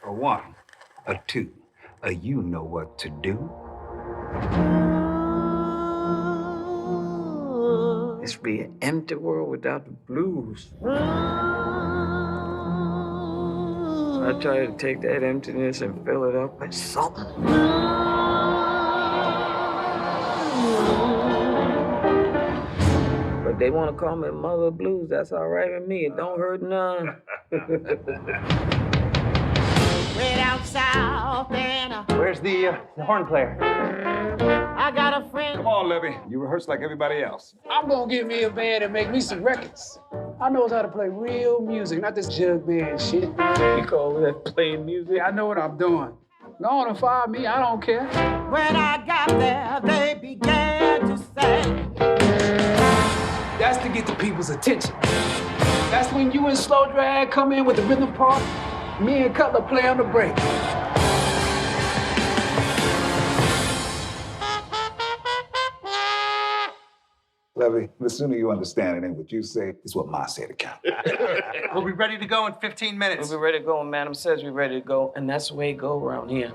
A one, a two, a you know what to do. This would be an empty world without the blues. I try to take that emptiness and fill it up with something. But they want to call me Mother Blues. That's all right with me. It don't hurt none. Way down south and Where's the horn player? I got a friend. Come on, Levy. You rehearse like everybody else. I'm gonna get me a band and make me some records. I knows how to play real music, not this jug band shit. You call that playing music? I know what I'm doing. Go on and fire me, I don't care. When I got there, they began to say. That's to get the people's attention. That's when you and Slow Drag come in with the rhythm part. Me and Cutler play on the break. Levy, the sooner you understand it ain't what you say, it's what Ma say to count. We'll be ready to go in 15 minutes. We'll be ready to go when Madam says we're ready to go, and that's the way it go around here.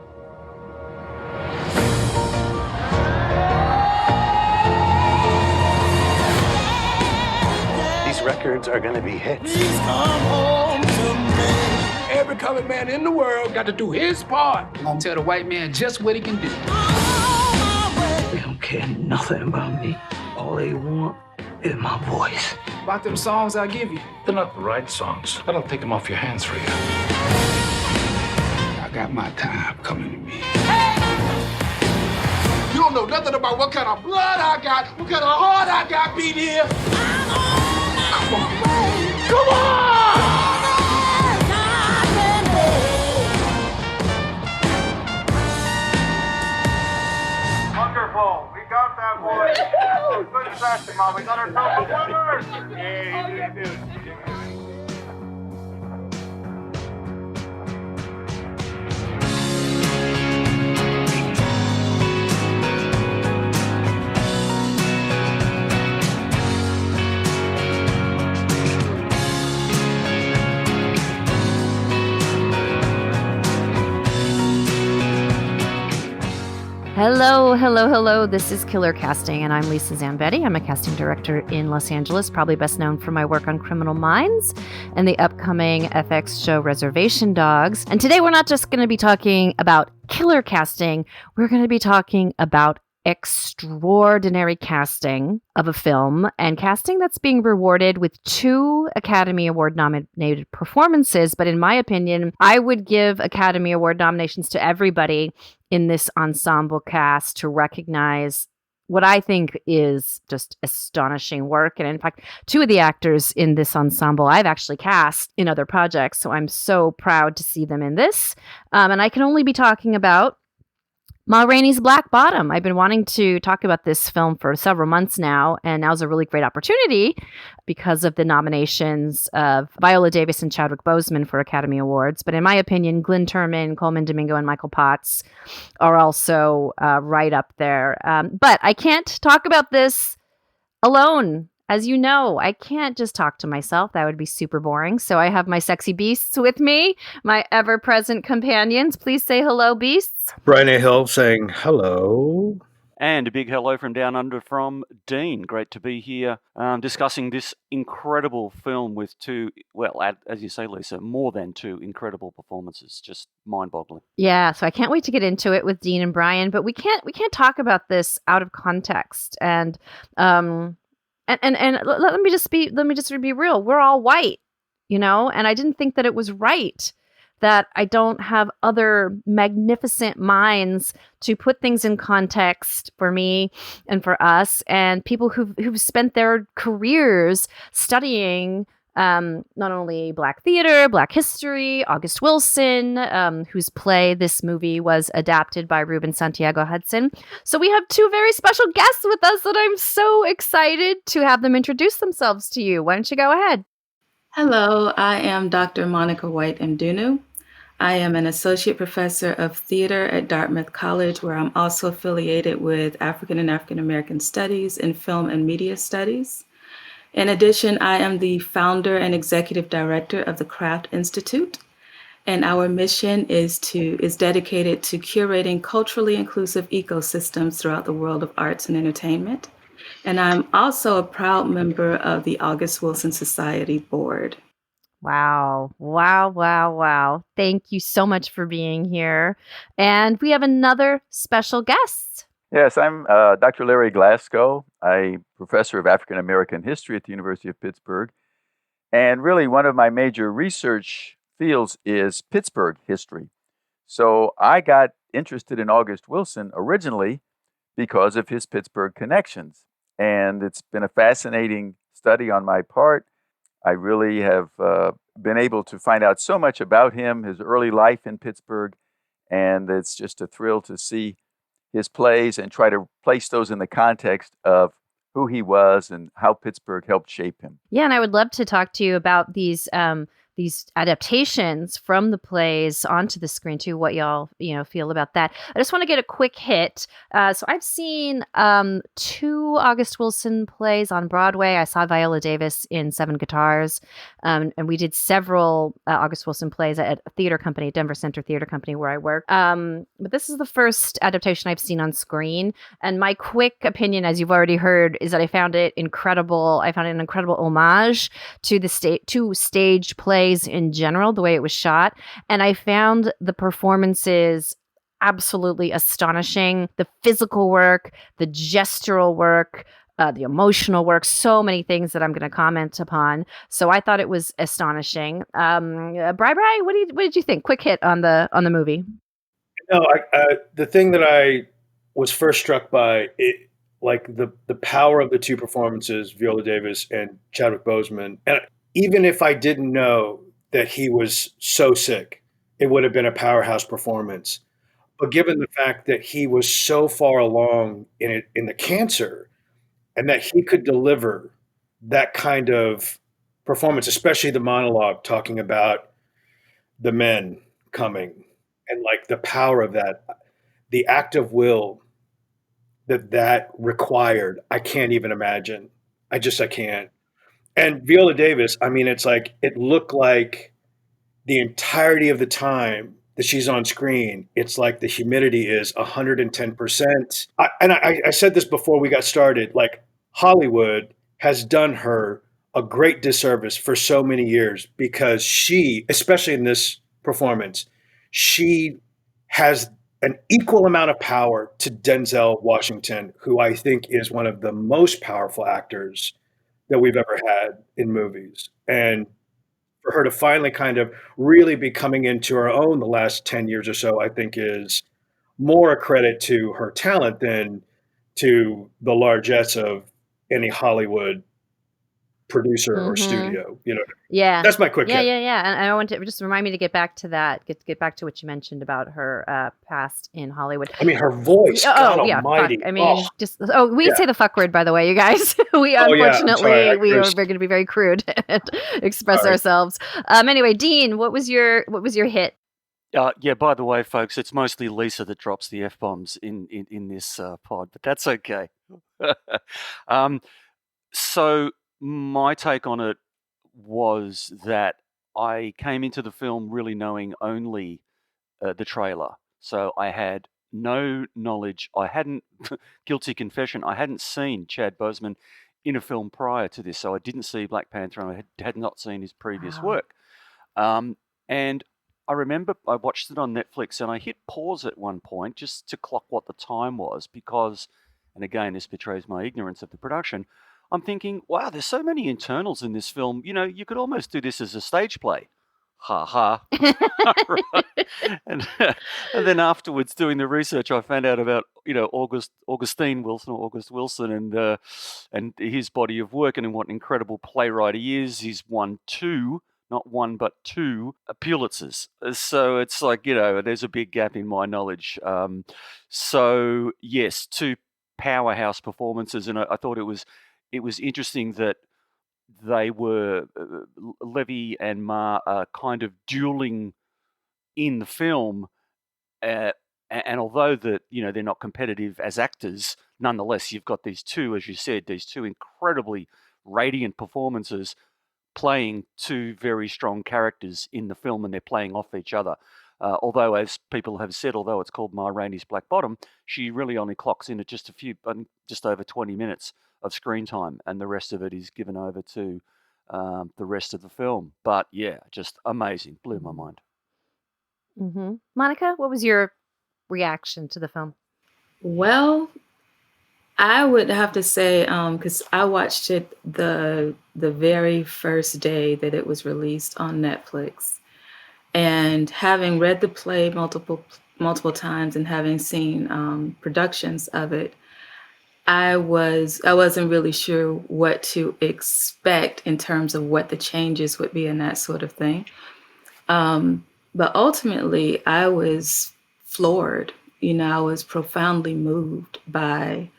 These records are gonna be hits. Please come home to me. Every colored man in the world got to do his part. I'm gonna tell the white man just what he can do. They don't care nothing about me. All they want is my voice. About them songs I give you. They're not the right songs. I don't take them off your hands for you. I got my time coming to me. You don't know nothing about what kind of blood I got, what kind of heart I got beat here. Come on. Come on! Wonderful. We got that boy. Good session, Mom. We got ourselves a winner. Yeah, you did. Hello. This is Killer Casting, and I'm Lisa Zambetti. I'm a casting director in Los Angeles, probably best known for my work on Criminal Minds and the upcoming FX show Reservation Dogs. And today we're not just going to be talking about killer casting, we're going to be talking about extraordinary casting of a film, and casting that's being rewarded with 2 Academy Award nominated performances. But in my opinion, I would give Academy Award nominations to everybody in this ensemble cast to recognize what I think is just astonishing work. And in fact, 2 of the actors in this ensemble I've actually cast in other projects, so I'm so proud to see them in this. And I can only be talking about Ma Rainey's Black Bottom. I've been wanting to talk about this film for several months now, and now's a really great opportunity because of the nominations of Viola Davis and Chadwick Boseman for Academy Awards. But in my opinion, Glynn Turman, Coleman Domingo, and Michael Potts are also right up there. But I can't talk about this alone. As you know, I can't just talk to myself. That would be super boring. So I have my sexy beasts with me, my ever-present companions. Please say hello, beasts. Brian A. Hill saying hello. And a big hello from down under from Dean. Great to be here discussing this incredible film with 2, well, as you say, Lisa, more than 2 incredible performances. Just mind-boggling. Yeah, so I can't wait to get into it with Dean and Brian, but we can't talk about this out of context. And let me just be real. We're all white, and I didn't think that it was right that I don't have other magnificent minds to put things in context for me and for us, and people who've spent their careers studying not only Black theater, Black history. August Wilson, whose play this movie was adapted by Ruben Santiago Hudson. So we have 2 very special guests with us that I'm so excited to have them introduce themselves to you. Why don't you go ahead? Hello, I am Dr. Monica White Ndounou. I am an associate professor of theater at Dartmouth College, where I'm also affiliated with African and African American Studies and Film and Media Studies. In addition, I am the founder and executive director of the Craft Institute. And our mission is dedicated to curating culturally inclusive ecosystems throughout the world of arts and entertainment. And I'm also a proud member of the August Wilson Society board. Wow. Wow. Wow. Wow. Thank you so much for being here. And we have another special guest. Yes, I'm Dr. Larry Glasco. I'm professor of African American history at the University of Pittsburgh. And really, one of my major research fields is Pittsburgh history. So I got interested in August Wilson originally because of his Pittsburgh connections. And it's been a fascinating study on my part. I really have been able to find out so much about him, his early life in Pittsburgh, and it's just a thrill to see his plays and try to place those in the context of who he was and how Pittsburgh helped shape him. Yeah, and I would love to talk to you about these adaptations from the plays onto the screen too. What y'all feel about that? I just want to get a quick hit. So I've seen 2 August Wilson plays on Broadway. I saw Viola Davis in 7 Guitars, and we did several August Wilson plays at a theater company, Denver Center Theater Company, where I work. But this is the first adaptation I've seen on screen, and my quick opinion, as you've already heard, is that I found it incredible. I found it an incredible homage to the stage plays in general, the way it was shot. And I found the performances absolutely astonishing. The physical work, the gestural work, the emotional work, so many things that I'm going to comment upon. So I thought it was astonishing. Bri, what did you think? Quick hit on the movie. No, the thing that I was first struck by, like the power of the 2 performances, Viola Davis and Chadwick Boseman. And even if I didn't know that he was so sick, it would have been a powerhouse performance. But given the fact that he was so far along in the cancer, and that he could deliver that kind of performance, especially the monologue talking about the men coming and like the power of that, the act of will that required, I can't even imagine. I can't. And Viola Davis, I mean, it's like, it looked like the entirety of the time that she's on screen, it's like the humidity is 110%. I said this before we got started, like Hollywood has done her a great disservice for so many years because she, especially in this performance, she has an equal amount of power to Denzel Washington, who I think is one of the most powerful actors that we've ever had in movies. And for her to finally kind of really be coming into her own the last 10 years or so, I think is more a credit to her talent than to the largesse of any Hollywood producer or studio, Yeah. That's my quick hit. Yeah. And I want to just remind me to get back to that, get back to what you mentioned about her past in Hollywood. I mean, her voice, God almighty. Fuck. I mean, we say the fuck word, by the way, you guys. Unfortunately, we are going to be very crude and express ourselves. Anyway, Dean, what was your hit? Yeah, by the way, folks, it's mostly Lisa that drops the F-bombs in this pod, but that's okay. So my take on it was that I came into the film really knowing only the trailer. So I had no knowledge. I hadn't, guilty confession, I hadn't seen Chad Boseman in a film prior to this. So I didn't see Black Panther and I had not seen his previous work. And I remember I watched it on Netflix and I hit pause at one point just to clock what the time was because, and again, this betrays my ignorance of the production, I'm thinking, wow, there's so many internals in this film. You could almost do this as a stage play. Ha ha. and then afterwards, doing the research, I found out about August Wilson and his body of work and what an incredible playwright he is. He's won 2, not 1 but 2 Pulitzers. So it's like there's a big gap in my knowledge. So yes, 2 powerhouse performances, and I thought it was interesting that they were Levy and Ma kind of dueling in the film, and although that they're not competitive as actors, nonetheless you've got these 2, as you said, these 2 incredibly radiant performances playing two very strong characters in the film, and they're playing off each other. Although, as people have said, although it's called Ma Rainey's Black Bottom, she really only clocks in at just over 20 minutes of screen time, and the rest of it is given over to the rest of the film. But yeah, just amazing, blew my mind. Mm-hmm. Monica, what was your reaction to the film? Well, I would have to say, because I watched it the very first day that it was released on Netflix, and having read the play multiple times and having seen productions of it, I wasn't really sure what to expect in terms of what the changes would be and that sort of thing. But ultimately, I was floored. I was profoundly moved by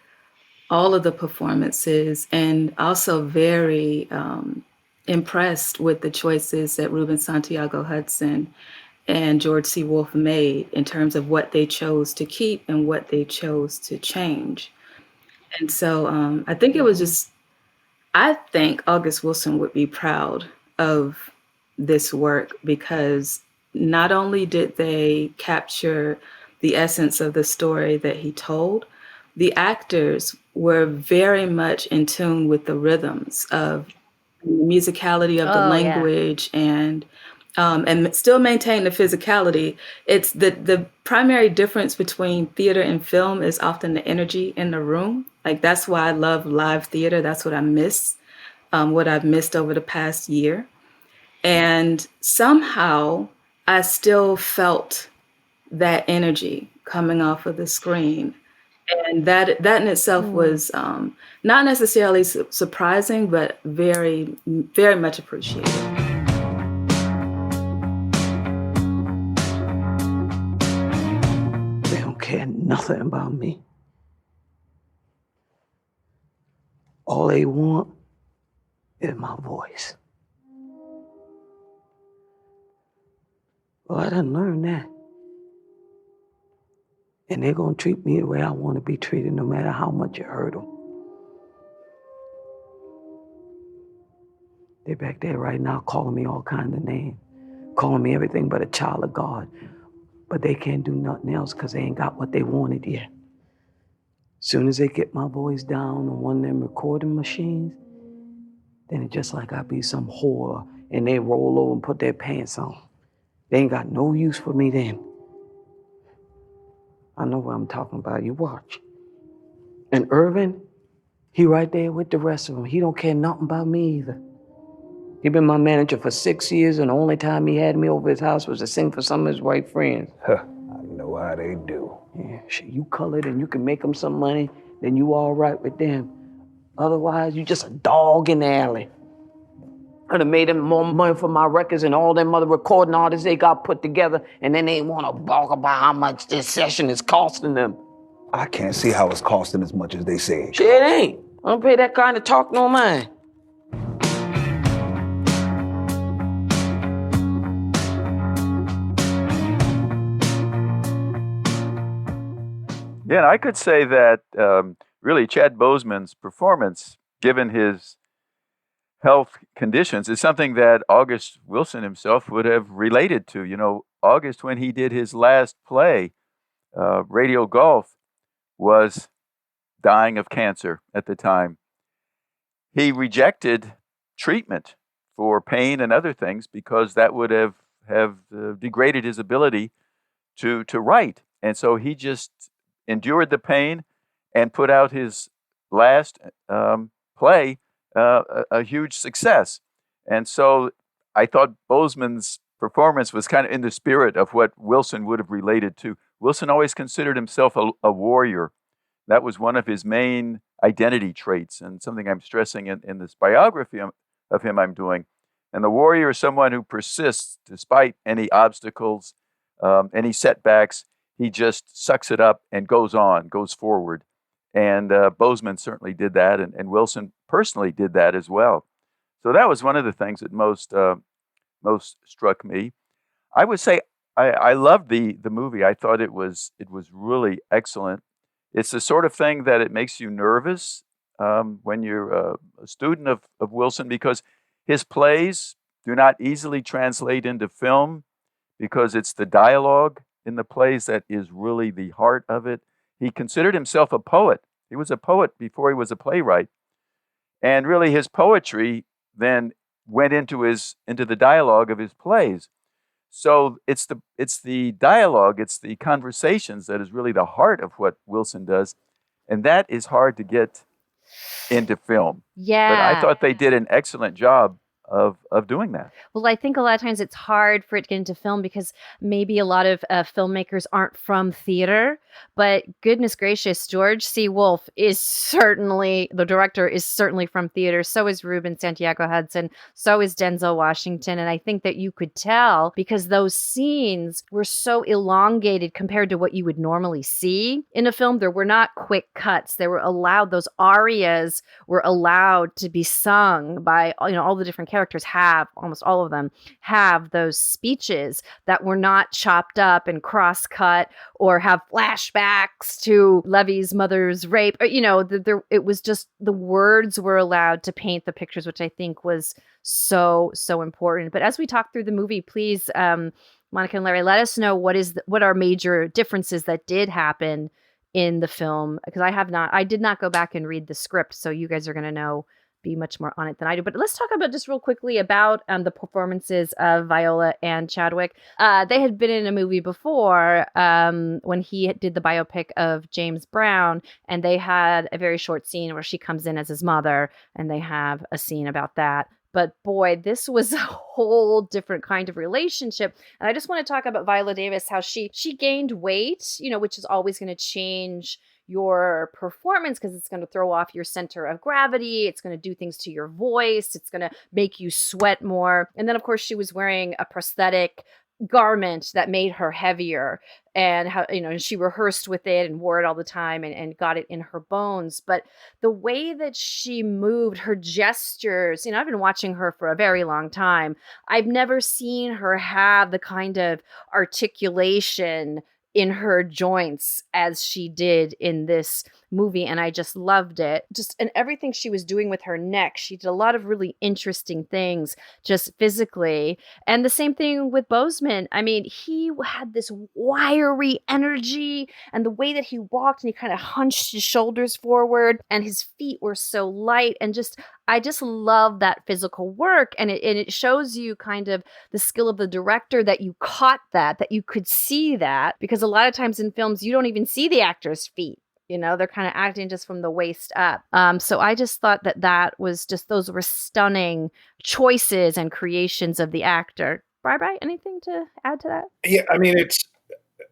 all of the performances, and also very impressed with the choices that Ruben Santiago Hudson and George C. Wolfe made in terms of what they chose to keep and what they chose to change. And so I think I think August Wilson would be proud of this work, because not only did they capture the essence of the story that he told, the actors were very much in tune with the rhythms of the musicality of the language, and still maintain the physicality. It's the primary difference between theater and film is often the energy in the room. Like, that's why I love live theater. That's what I miss, what I've missed over the past year. And somehow I still felt that energy coming off of the screen. And that in itself was not necessarily surprising, but very, very much appreciated. They don't care nothing about me. All they want is my voice. Well, I done learned that. And they're going to treat me the way I want to be treated, no matter how much it hurt them. They're back there right now calling me all kinds of names, calling me everything but a child of God. But they can't do nothing else because they ain't got what they wanted yet. Soon as they get my voice down on one of them recording machines, then it's just like I be some whore and they roll over and put their pants on. They ain't got no use for me then. I know what I'm talking about. You watch. And Irvin, he right there with the rest of them. He don't care nothing about me either. He been my manager for 6 years, and the only time he had me over his house was to sing for some of his white friends. I know how they do. Yeah, shit, you colored and you can make them some money, then you all right with them. Otherwise, you just a dog in the alley. I'd have made them more money for my records and all them other recording artists they got put together, and then they want to talk about how much this session is costing them. I can't see how it's costing as much as they say. Shit, it ain't. I don't pay that kind of talk no mind. Yeah, and I could say that really Chad Boseman's performance, given his health conditions, is something that August Wilson himself would have related to. You know, August, when he did his last play, Radio Golf, was dying of cancer at the time. He rejected treatment for pain and other things because that would have degraded his ability to write. And so he just endured the pain and put out his last play, a huge success. And so I thought Boseman's performance was kind of in the spirit of what Wilson would have related to. Wilson always considered himself a warrior. That was one of his main identity traits, and something I'm stressing in this biography of him I'm doing. And the warrior is someone who persists despite any obstacles, any setbacks. He just sucks it up and goes on, goes forward. And Boseman certainly did that, and Wilson personally did that as well. So that was one of the things that most struck me. I would say I loved the movie. I thought it was really excellent. It's the sort of thing that it makes you nervous when you're a student of Wilson, because His plays do not easily translate into film because it's the dialogue in the plays that is really the heart of it. He considered himself a poet. He was a poet before he was a playwright. And really his poetry then went into the dialogue of his plays. So it's the dialogue, it's the conversations that is really the heart of what Wilson does. And that is hard to get into film. Yeah. But I thought they did an excellent job of doing that. Well, I think a lot of times it's hard for it to get into film because maybe a lot of filmmakers aren't from theater. But goodness gracious, George C. Wolfe is certainly, the director is certainly from theater. So is Ruben Santiago Hudson. So is Denzel Washington. And I think that you could tell because those scenes were so elongated compared to what you would normally see in a film. There were not quick cuts. They were allowed, those arias were allowed to be sung by, all the different characters almost all of them have those speeches that were not chopped up and cross-cut or have flashbacks to Levy's mother's rape. It was just the words were allowed to paint the pictures, which I think was so important. But as we talk through the movie, please, Monica and Larry, let us know what are major differences that did happen in the film, because I did not go back and read the script, so you guys are going to be much more on it than I do. But let's talk about just real quickly about the performances of Viola and Chadwick. They had been in a movie before when he did the biopic of James Brown, and they had a very short scene where she comes in as his mother, and they have a scene about that. But boy, this was a whole different kind of relationship. And I just want to talk about Viola Davis, how she gained weight, which is always going to change your performance because it's going to throw off your center of gravity. It's going to do things to your voice. It's going to make you sweat more. And then, of course, she was wearing a prosthetic garment that made her heavier, and how she rehearsed with it and wore it all the time and got it in her bones. But the way that she moved, her gestures, I've been watching her for a very long time. I've never seen her have the kind of articulation in her joints as she did in this movie, and I just loved it. And everything she was doing with her neck, she did a lot of really interesting things just physically. And the same thing with Boseman. I mean, he had this wiry energy, and the way that he walked, and he kind of hunched his shoulders forward, and his feet were so light, and I just love that physical work. And it shows you kind of the skill of the director that you caught that you could see that, because a lot of times in films, you don't even see the actor's feet. They're kind of acting just from the waist up. So I just thought that was those were stunning choices and creations of the actor. Bri, anything to add to that? Yeah, I mean,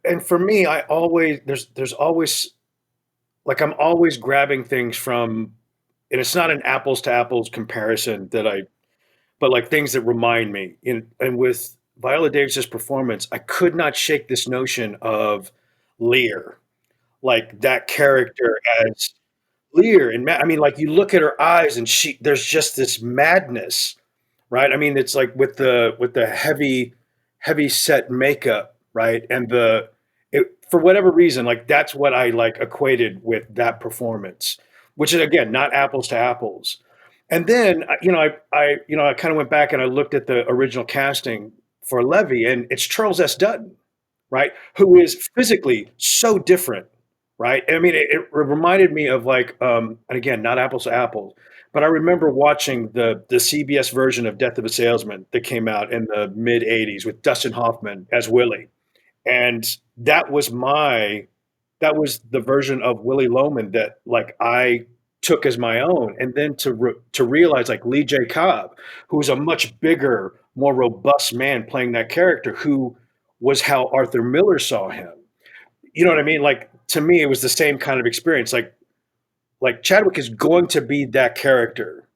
and for me, there's always, like, I'm always grabbing things from, and it's not an apples to apples comparison but like things that remind me. And with Viola Davis's performance, I could not shake this notion of Lear, like that character as Lear. And I mean, like, you look at her eyes and there's just this madness, right? I mean, it's like with the heavy set makeup, right? And for whatever reason, like, that's what I like equated with that performance, which is, again, not apples to apples. And then, I kind of went back and I looked at the original casting for Levy, and it's Charles S. Dutton, right? Who is physically so different, right? I mean, it reminded me of, like, and again, not apples to apples, but I remember watching the CBS version of Death of a Salesman that came out in the mid 80s with Dustin Hoffman as Willie. And that was the version of Willie Loman that, like, I took as my own. And then to realize, like, Lee J. Cobb, who's a much bigger, more robust man playing that character, who was how Arthur Miller saw him. You know what I mean? Like, to me, it was the same kind of experience. Like Chadwick is going to be that character,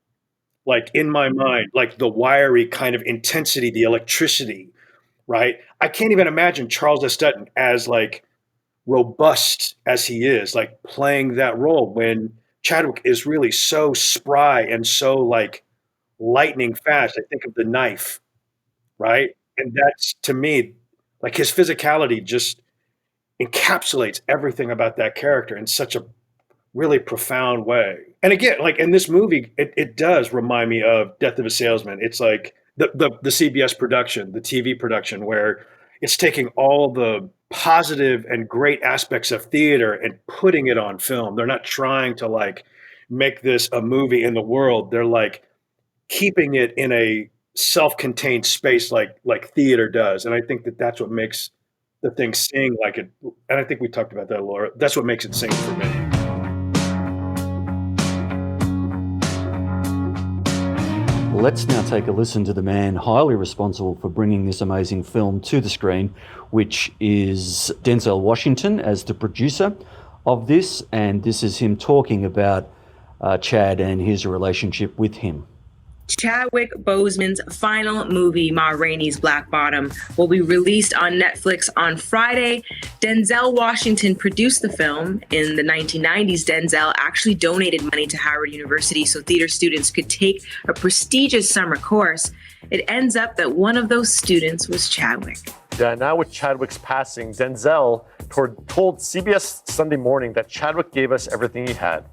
like, in my mind, like the wiry kind of intensity, the electricity, right? I can't even imagine Charles S. Dutton as, like, robust as he is, like, playing that role when Chadwick is really so spry and so, like, lightning fast. I think of The Knife, right? And that's, to me, like, his physicality just encapsulates everything about that character in such a really profound way. And again, like in this movie, it does remind me of Death of a Salesman. It's like the CBS production, the TV production, where it's taking all the positive and great aspects of theater and putting it on film. They're not trying to like make this a movie in the world. They're like keeping it in a self-contained space like theater does. And I think that's what makes the thing sing like it. And I think we talked about that, Laura. That's what makes it sing for me. Let's now take a listen to the man highly responsible for bringing this amazing film to the screen, which is Denzel Washington as the producer of this. And this is him talking about Chad and his relationship with him. Chadwick Boseman's final movie, Ma Rainey's Black Bottom, will be released on Netflix on Friday. Denzel Washington produced the film. In the 1990s, Denzel actually donated money to Howard University so theater students could take a prestigious summer course. It ends up that one of those students was Chadwick. Yeah, now with Chadwick's passing, Denzel told CBS Sunday Morning that Chadwick gave us everything he had.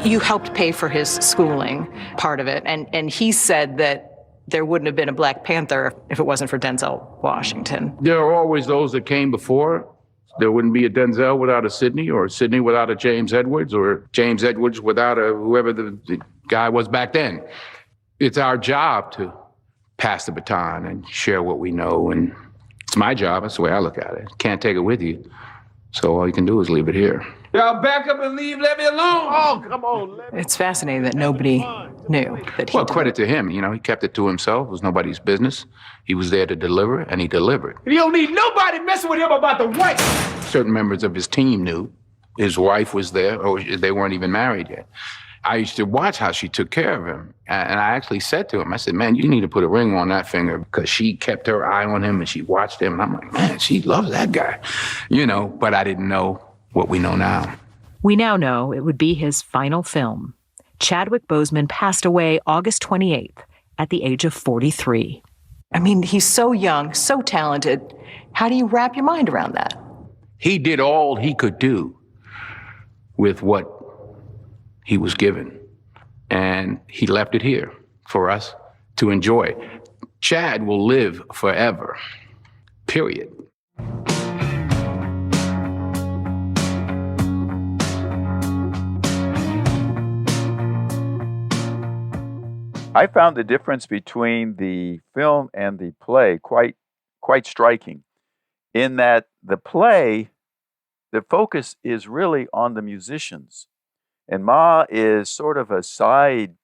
You helped pay for his schooling, part of it, and he said that there wouldn't have been a Black Panther if it wasn't for Denzel Washington. There are always those that came before. There wouldn't be a Denzel without a Sidney, or Sidney without a James Edwards, or James Edwards without a whoever the guy was back then. It's our job to pass the baton and share what we know, and it's my job. That's the way I look at it. Can't take it with you, so all you can do is leave it here. Y'all back up and leave Levy alone. Oh, come on, Levy. It's fascinating that nobody knew that he Well, credit to him. You know, he kept it to himself. It was nobody's business. He was there to deliver, and he delivered. You don't need nobody messing with him about the white. Certain members of his team knew. His wife was there, or they weren't even married yet. I used to watch how she took care of him. And I actually said to him, I said, man, you need to put a ring on that finger, because she kept her eye on him and she watched him. And I'm like, man, she loves that guy. You know, but I didn't know what we know now. We now know it would be his final film. Chadwick Boseman passed away August 28th at the age of 43. I mean, he's so young, so talented. How do you wrap your mind around that? He did all he could do with what he was given. And he left it here for us to enjoy. Chad will live forever, period. I found the difference between the film and the play quite striking, in that the play, the focus is really on the musicians, and Ma is sort of a side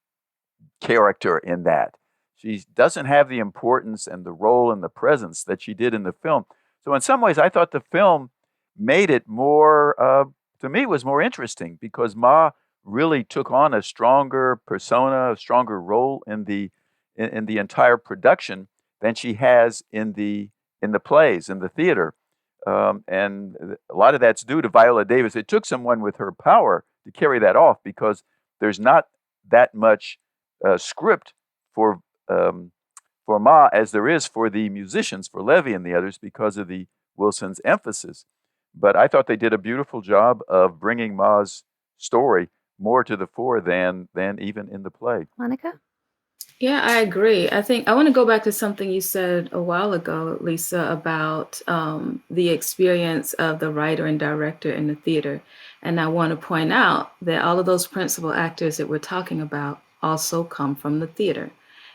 character in that. She doesn't have the importance and the role and the presence that she did in the film. So in some ways, I thought the film made it more, to me, it was more interesting, because Ma really took on a stronger persona, a stronger role in the entire production than she has in the plays, in the theater. And a lot of that's due to Viola Davis. It took someone with her power to carry that off, because there's not that much script for Ma as there is for the musicians, for Levy and the others, because of the Wilson's emphasis. But I thought they did a beautiful job of bringing Ma's story more to the fore than even in the play. Monica? Yeah, I agree. I think I want to go back to something you said a while ago, Lisa, about the experience of the writer and director in the theater. And I want to point out that all of those principal actors that we're talking about also come from the theater.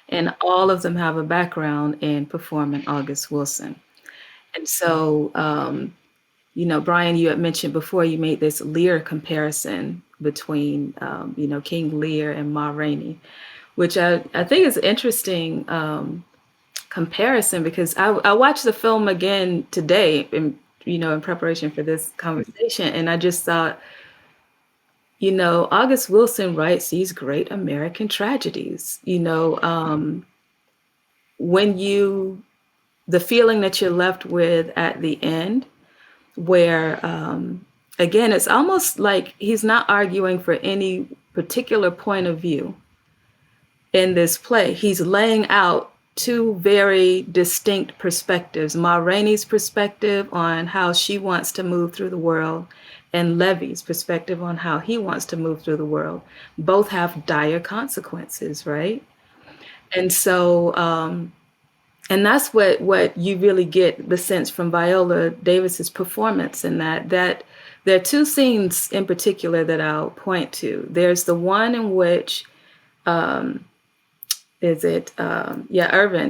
And all of them have a background in performing August Wilson. And so, Brian, you had mentioned before, you made this Lear comparison between, King Lear and Ma Rainey, which I think is an interesting comparison, because I watched the film again today in preparation for this conversation. And I just thought, August Wilson writes these great American tragedies, the feeling that you're left with at the end, where, again, it's almost like he's not arguing for any particular point of view in this play. He's laying out two very distinct perspectives: Ma Rainey's perspective on how she wants to move through the world, and Levy's perspective on how he wants to move through the world, both have dire consequences, right? And so, and that's what you really get the sense from Viola Davis's performance in that there are two scenes in particular that I'll point to. There's the one in which Irvin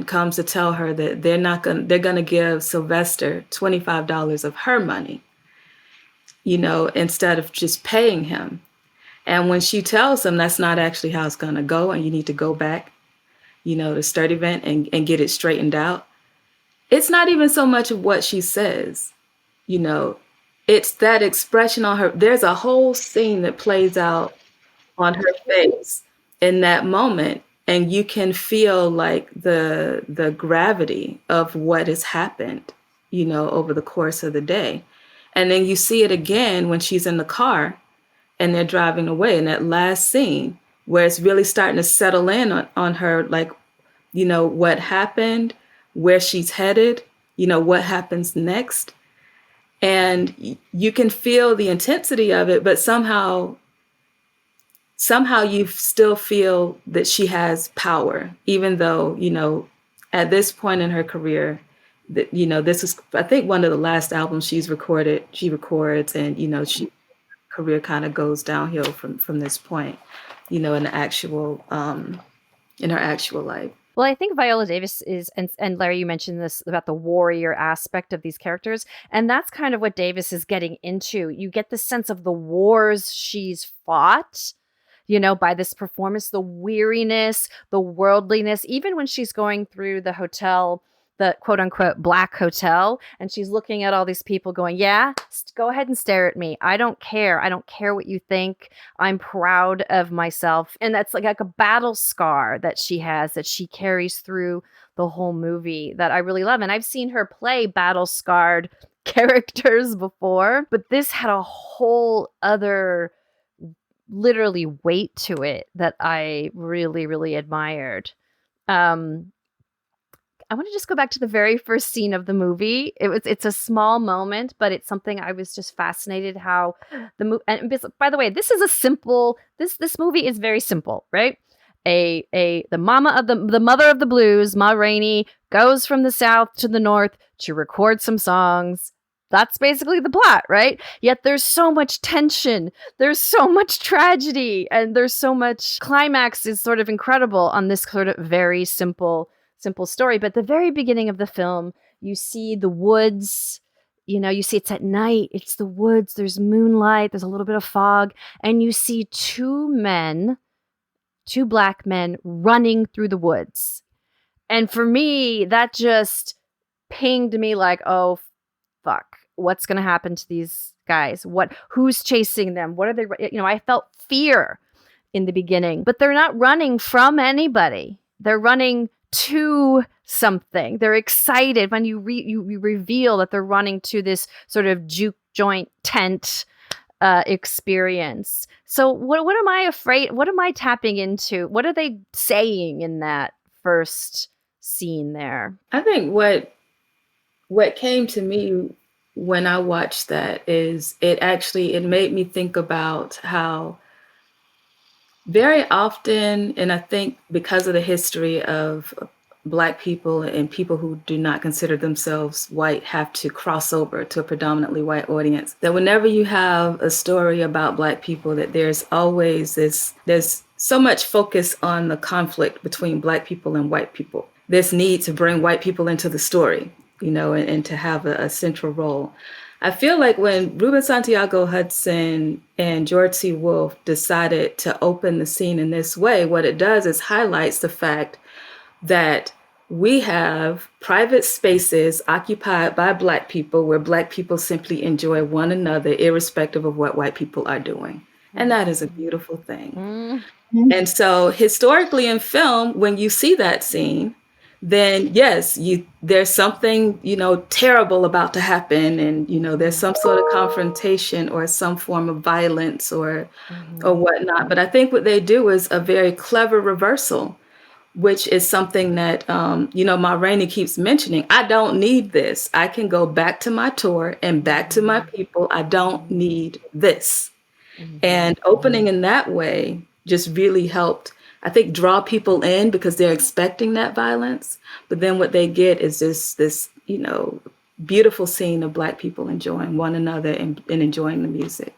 comes to tell her that they're gonna give Sylvester $25 of her money, instead of just paying him. And when she tells him that's not actually how it's gonna go, and you need to go back, to Sturt event and get it straightened out, it's not even so much of what she says, it's that expression on her. There's a whole scene that plays out on her face in that moment. And you can feel like the gravity of what has happened, over the course of the day. And then you see it again when she's in the car and they're driving away in that last scene where it's really starting to settle in on her, like, what happened, where she's headed, what happens next. And you can feel the intensity of it, but somehow you still feel that she has power, even though, at this point in her career, that, this is, I think, one of the last albums she records, and, she career kind of goes downhill from this point, in her actual life. Well, I think Viola Davis is, and Larry, you mentioned this about the warrior aspect of these characters, and that's kind of what Davis is getting into. You get the sense of the wars she's fought, by this performance, the weariness, the worldliness, even when she's going through the hotel, the quote unquote black hotel, and she's looking at all these people going, yeah, go ahead and stare at me. I don't care. I don't care what you think. I'm proud of myself. And that's like a battle scar that she has, that she carries through the whole movie, that I really love. And I've seen her play battle scarred characters before, but this had a whole other literally weight to it that I really, really admired. I want to just go back to the very first scene of the movie. It's a small moment, but it's something I was just fascinated how the movie. And by the way, this is a simple. This movie is very simple, right? The mother of the blues, Ma Rainey, goes from the south to the north to record some songs. That's basically the plot, right? Yet there's so much tension, there's so much tragedy, and there's so much climax is sort of incredible on this sort of very simple story. But the very beginning of the film, you see the woods, you see it's at night, it's the woods, there's moonlight, there's a little bit of fog, and you see two black men running through the woods. And for me, that just pinged me like, oh, fuck. What's going to happen to these guys? Who's chasing them? What are they? I felt fear in the beginning, but they're not running from anybody. They're running to something. They're excited when you reveal that they're running to this sort of juke joint tent experience. So what am I afraid? What am I tapping into? What are they saying in that first scene there? I think what came to me when I watched that is it made me think about how very often, and I think because of the history of Black people and people who do not consider themselves white have to cross over to a predominantly white audience, that whenever you have a story about Black people, that there's always there's so much focus on the conflict between Black people and white people. This need to bring white people into the story, and to have a central role. I feel like when Ruben Santiago Hudson and George C. Wolfe decided to open the scene in this way, what it does is highlights the fact that we have private spaces occupied by Black people where Black people simply enjoy one another, irrespective of what white people are doing. And that is a beautiful thing. Mm-hmm. And so historically in film, when you see that scene, then yes, there's something, terrible about to happen. And, there's some sort of confrontation or some form of violence or whatnot. But I think what they do is a very clever reversal which is something that, Ma Rainey keeps mentioning. I don't need this. I can go back to my tour and back to my people. I don't need this. And opening in that way just really helped, I think, draw people in because they're expecting that violence. But then what they get is this beautiful scene of Black people enjoying one another and enjoying the music.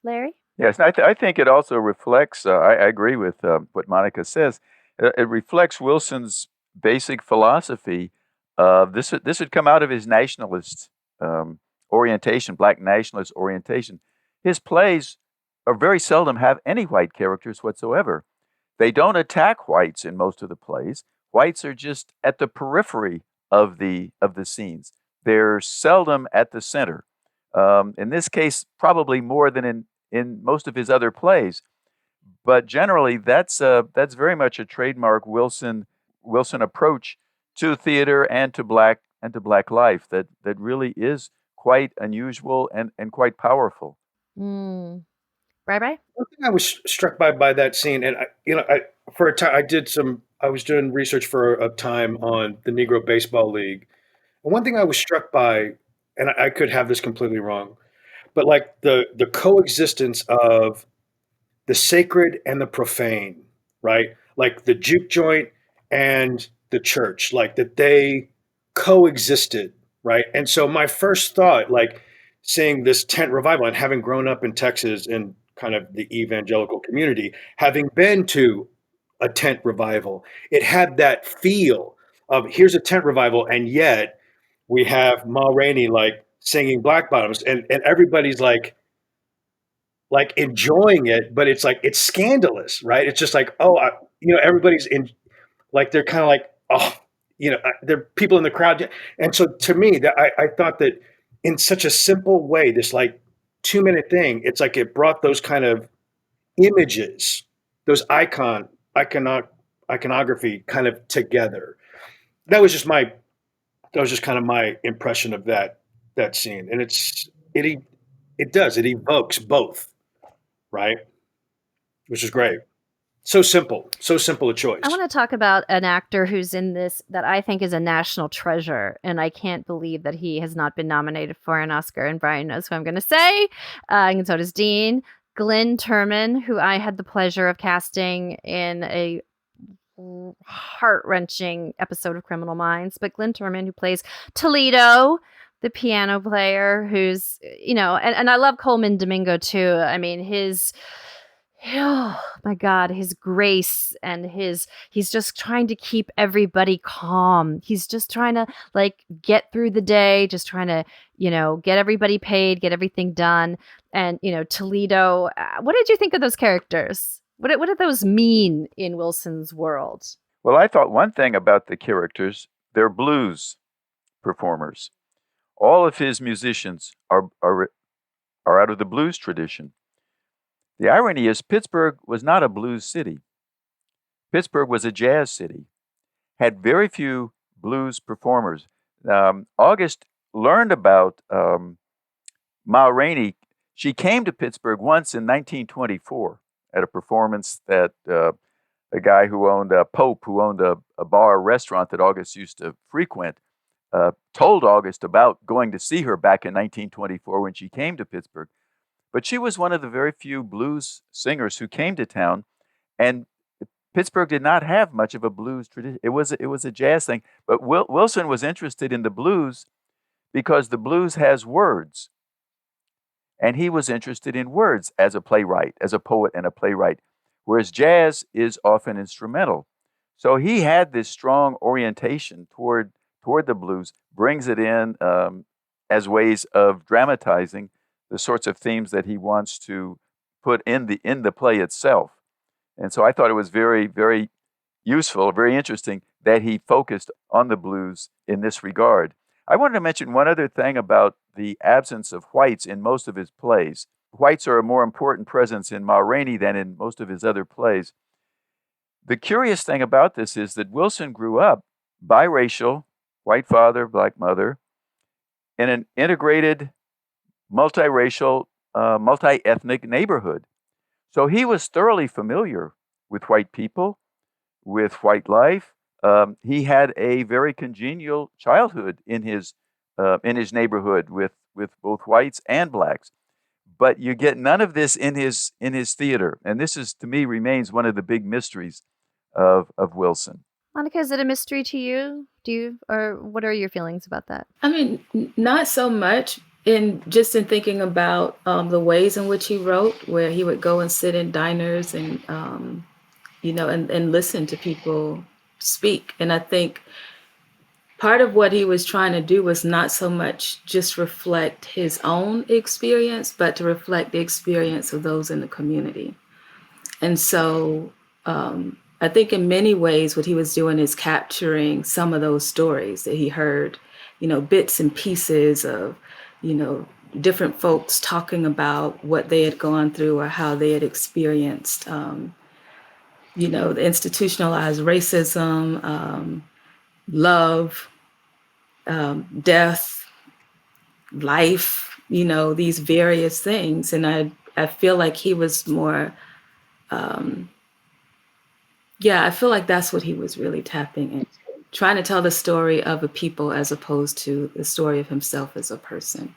Larry? Yes, I think it also reflects, I agree with what Monica says. It reflects Wilson's basic philosophy of this would come out of his nationalist orientation, Black nationalist orientation. His plays are very seldom have any white characters whatsoever. They don't attack whites in most of the plays. Whites are just at the periphery of the scenes. They're seldom at the center. In this case, probably more than in most of his other plays. But generally, that's very much a trademark Wilson approach to theater and to black life that really is quite unusual and quite powerful. Bye-bye. One thing I was struck by that scene, and for a time I was doing research for a time on the Negro Baseball League, and one thing I was struck by, and I could have this completely wrong, but like the coexistence of the sacred and the profane, right? Like the juke joint and the church, like that they coexisted, right? And so my first thought, like seeing this tent revival and having grown up in Texas in kind of the evangelical community, having been to a tent revival, it had that feel of here's a tent revival, and yet we have Ma Rainey like singing Black Bottoms, and everybody's like enjoying it, but it's like it's scandalous, right? It's just like, everybody's in, like they're kind of like, there are people in the crowd, and so to me, that I thought that in such a simple way, this like 2-minute thing, it's like it brought those kind of images, those iconography kind of together. That was just kind of my impression of that scene, and it evokes both, right? Which is great. So simple a choice. I want to talk about an actor who's in this that I think is a national treasure, and I can't believe that he has not been nominated for an Oscar, and Brian knows who I'm going to say, and so does Dean. Glynn Turman, who I had the pleasure of casting in a heart-wrenching episode of Criminal Minds, but Glynn Turman, who plays Toledo, the piano player, who's, and I love Coleman Domingo too. I mean, oh my God, his grace and he's just trying to keep everybody calm. He's just trying to like get through the day, just trying to, get everybody paid, get everything done. And, Toledo, what did you think of those characters? What did those mean in Wilson's world? Well, I thought one thing about the characters, they're blues performers. All of his musicians are out of the blues tradition. The irony is Pittsburgh was not a blues city. Pittsburgh was a jazz city, had very few blues performers. August learned about Ma Rainey. She came to Pittsburgh once in 1924 at a performance that a guy who owned Pope, who owned a bar restaurant that August used to frequent, told August about going to see her back in 1924 when she came to Pittsburgh. But she was one of the very few blues singers who came to town, and Pittsburgh did not have much of a blues tradition. It was a jazz thing. But Wilson was interested in the blues because the blues has words, and he was interested in words as a playwright, as a poet and a playwright, whereas jazz is often instrumental. So he had this strong orientation toward the blues, brings it in as ways of dramatizing the sorts of themes that he wants to put in the play itself. And so I thought it was very, very useful, very interesting that he focused on the blues in this regard. I wanted to mention one other thing about the absence of whites in most of his plays. Whites are a more important presence in Ma Rainey than in most of his other plays. The curious thing about this is that Wilson grew up biracial, white father, black mother, in an integrated, multiracial, multi-ethnic neighborhood. So he was thoroughly familiar with white people, with white life. He had a very congenial childhood in his neighborhood with both whites and blacks. But you get none of this in his theater, and this is, to me, remains one of the big mysteries of Wilson. Monica, is it a mystery to you? Or what are your feelings about that? I mean, not so much. In thinking about the ways in which he wrote, where he would go and sit in diners and and listen to people speak. And I think part of what he was trying to do was not so much just reflect his own experience, but to reflect the experience of those in the community. And so I think in many ways what he was doing is capturing some of those stories that he heard, bits and pieces of, different folks talking about what they had gone through or how they had experienced, the institutionalized racism, love, death, life, these various things. And I feel like he was more, I feel like that's what he was really tapping into, trying to tell the story of a people as opposed to the story of himself as a person.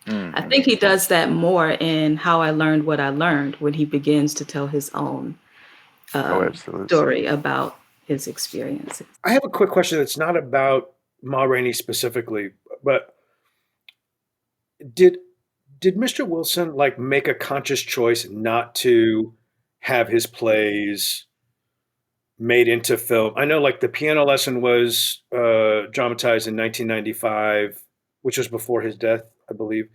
Mm-hmm. I think he does that more in How I Learned What I Learned, when he begins to tell his own story about his experiences. I have a quick question that's not about Ma Rainey specifically, but did Mr. Wilson make a conscious choice not to have his plays made into film? I know The Piano Lesson was dramatized in 1995, which was before his death, I believe.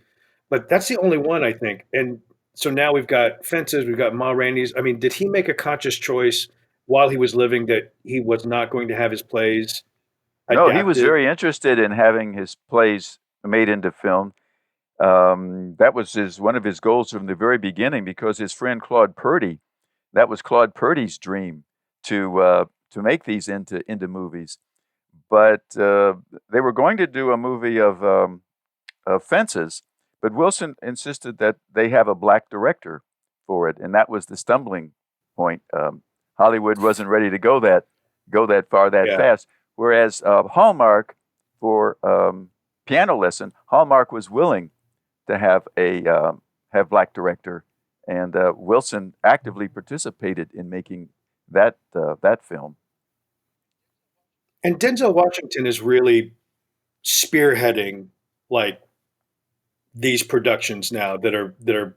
But that's the only one, I think. And so now we've got Fences, we've got Ma Rainey's. I mean, did he make a conscious choice while he was living that he was not going to have his plays adapted? No, he was very interested in having his plays made into film. That was one of his goals from the very beginning, because his friend Claude Purdy, that was Claude Purdy's dream to make these into movies. But they were going to do a movie of Fences, but Wilson insisted that they have a black director for it, and that was the stumbling point. Hollywood wasn't ready to go that far that fast. Whereas Hallmark, for Piano Lesson, Hallmark was willing to have have black director, and Wilson actively participated in making that film. And Denzel Washington is really spearheading these productions now that are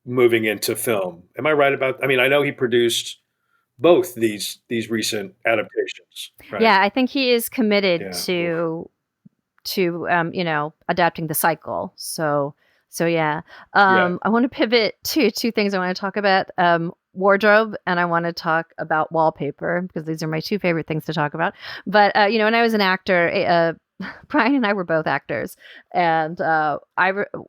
moving into film. Am I right about? I mean, I know he produced both these recent adaptations. Right? Yeah, I think he is committed to adapting the cycle. So yeah. I want to pivot to two things I want to talk about. Wardrobe, and I want to talk about wallpaper, because these are my two favorite things to talk about. But when I was an actor, Brian and I were both actors, and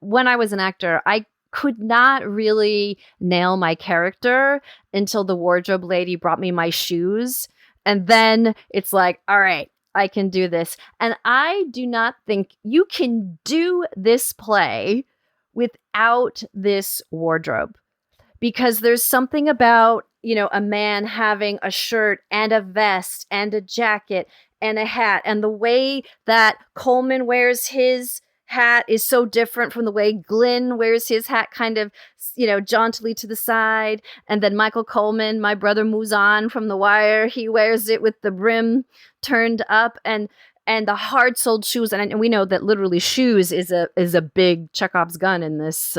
when I was an actor, I could not really nail my character until the wardrobe lady brought me my shoes, and then it's like, all right, I can do this. And I do not think you can do this play without this wardrobe. Because there's something about, a man having a shirt and a vest and a jacket and a hat. And the way that Coleman wears his hat is so different from the way Glenn wears his hat, kind of, jauntily to the side. And then Michael Coleman, my brother Muzan from The Wire, he wears it with the brim turned up. And the hard-soled shoes, and we know that literally shoes is a big Chekhov's gun in this